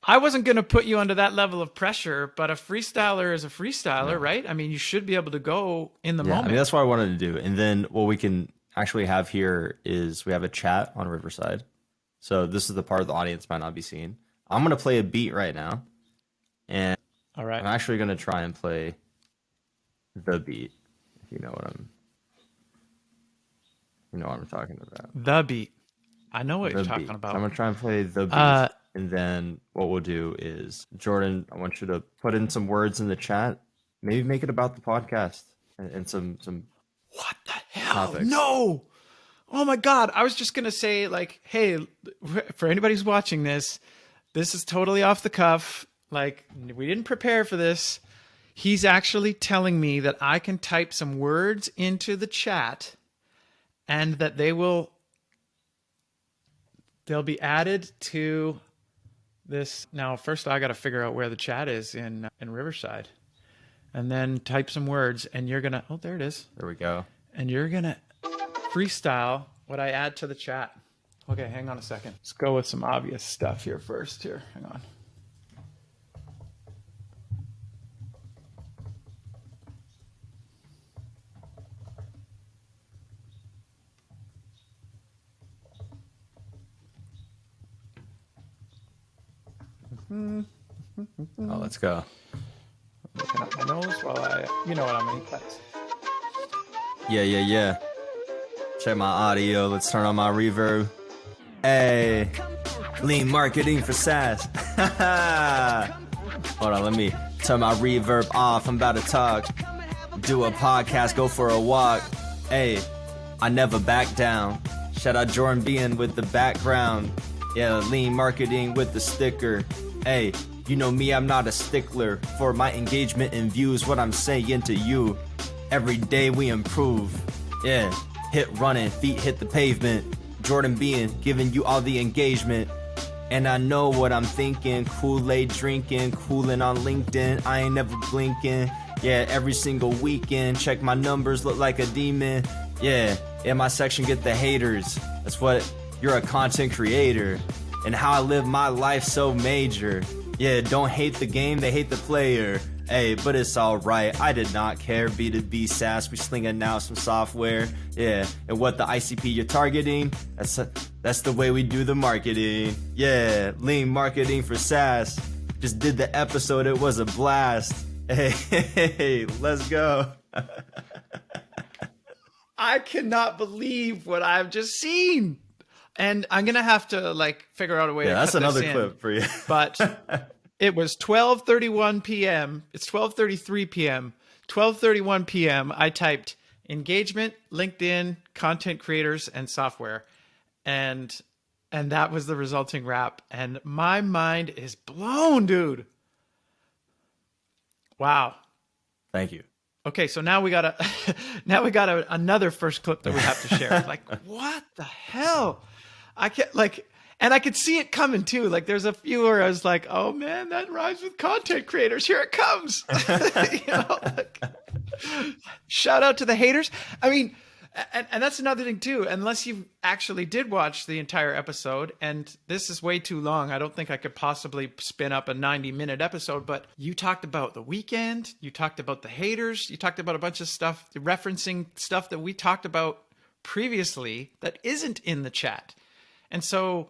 I wasn't going to put you under that level of pressure, but a freestyler is a freestyler, No. right? I mean, you should be able to go in the Yeah, I mean moment. that's what I wanted to do. And then what we can actually have here is we have a chat on Riverside. So this is the part of the audience might not be seeing. I'm gonna play a beat right now, and All I'm right. actually gonna try and play the beat. If you know what I'm talking about. The beat. I know what you're The talking beat. So I'm about. gonna try and play the beat, Uh, and then what we'll do is, Jordan, I want you to put in some words in the chat. Maybe make it about the podcast and some what the hell? topics. No. Oh my God. I was just going to say, like, hey, for anybody who's watching this, this is totally off the cuff. Like, we didn't prepare for this. He's actually telling me that I can type some words into the chat and that they'll be added to this. Now, first I got to figure out where the chat is in Riverside, and then type some words, and you're going to, oh, there it is. There we go. And you're going to freestyle what I add to the chat. Okay, hang on a second. Let's go with some obvious stuff here first. Here, hang on. Oh, let's go. Looking up my nose while you know what I mean. Yeah. Check my audio. Let's turn on my reverb. Hey, lean marketing for SaaS. Hold on, let me turn my reverb off. I'm about to talk. Do a podcast, go for a walk. Hey, I never back down. Shout out Jordan Bean with the background. Yeah, lean marketing with the sticker. Hey, you know me, I'm not a stickler for my engagement and views. What I'm saying to you, every day we improve. Yeah, hit running, feet hit the pavement. Jordan Bean giving you all the engagement. And I know what I'm thinking. Kool-Aid drinking, cooling on LinkedIn. I ain't never blinking. Yeah, every single weekend. Check my numbers, look like a demon. Yeah, in my section get the haters. That's what, you're a content creator. And how I live my life so major. Yeah, don't hate the game, they hate the player. Hey, but it's alright, I did not care. B2B SaaS, we slinging out some software. Yeah, and what the ICP you're targeting, that's the way we do the marketing. Yeah, lean marketing for SaaS. Just did the episode, it was a blast. Hey, let's go. I cannot believe what I've just seen. And I'm going to have to like figure out a way to that's cut another this clip for you. But it was 12:31 p.m. It's 12:33 p.m. 12:31 p.m. I typed engagement, LinkedIn, content creators, and software. And that was the resulting wrap. And my mind is blown, dude. Wow. Thank you. Okay, so now we got another first clip that we have to share. Like, what the hell? I can't and I could see it coming too. Like, there's a few where I was like, "Oh man, that rhymes with content creators. Here it comes!" Shout out to the haters. I mean, and that's another thing too. Unless you actually did watch the entire episode, and this is way too long, I don't think I could possibly spin up a 90-minute episode. But you talked about the weekend, you talked about the haters, you talked about a bunch of stuff, referencing stuff that we talked about previously that isn't in the chat. And so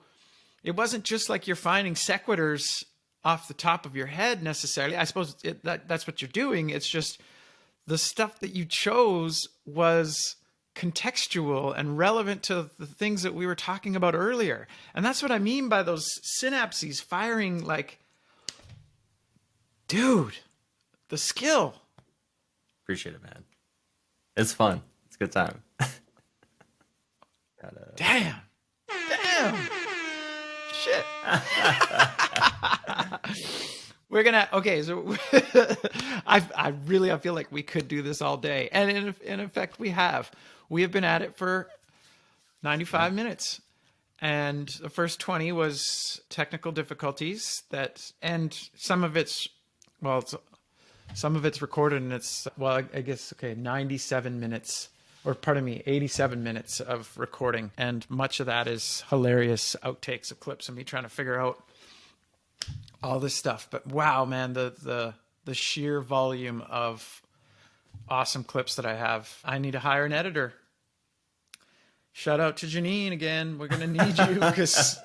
it wasn't just like you're finding sequiturs off the top of your head necessarily. I suppose that's what you're doing. It's just the stuff that you chose was contextual and relevant to the things that we were talking about earlier. And that's what I mean by those synapses firing. Like, dude, the skill. Appreciate it, man. It's fun. It's a good time. Damn. Shit. We're gonna, okay, so I feel like we could do this all day. And in effect, we have been at it for 95 minutes. And the first 20 was technical difficulties and some of it's recorded, and it's, well, I guess, okay, 97 minutes, or pardon me, 87 minutes of recording. And much of that is hilarious outtakes of clips of me trying to figure out all this stuff. But wow, man, the sheer volume of awesome clips that I have. I need to hire an editor. Shout out to Janine again. We're going to need you because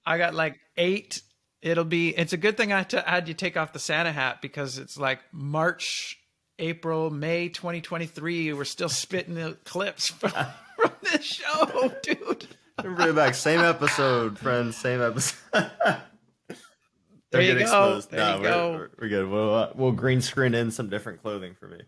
I got like 8. It's a good thing I had you take off the Santa hat, because it's like March, April, May 2023. We're still spitting the clips from this show, dude. Bring it back. Same episode, friends. Same episode. There you go. There you go. We're good. We'll green screen in some different clothing for me.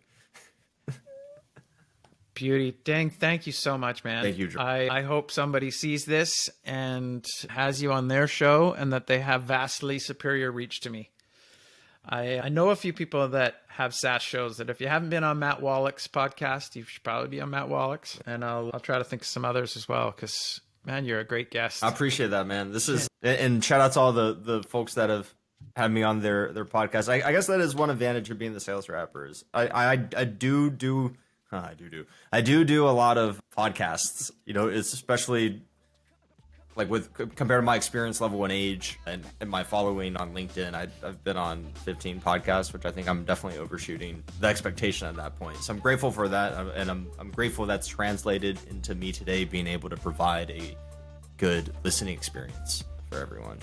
Beauty. Dang, thank you so much, man. Thank you, Drew. I hope somebody sees this and has you on their show, and that they have vastly superior reach to me. I know a few people that have SaaS shows that if you haven't been on Matt Wallach's podcast, you should probably be on Matt Wallach's. And I'll try to think of some others as well, because, man, you're a great guest. I appreciate that, man. This is, and shout out to all the folks that have had me on their podcast. I guess that is one advantage of being the sales rapper is I do a lot of podcasts, you know, it's especially like compared to my experience level and age and my following on LinkedIn. I've been on 15 podcasts, which I think I'm definitely overshooting the expectation at that point. So I'm grateful for that. And I'm grateful that's translated into me today being able to provide a good listening experience for everyone.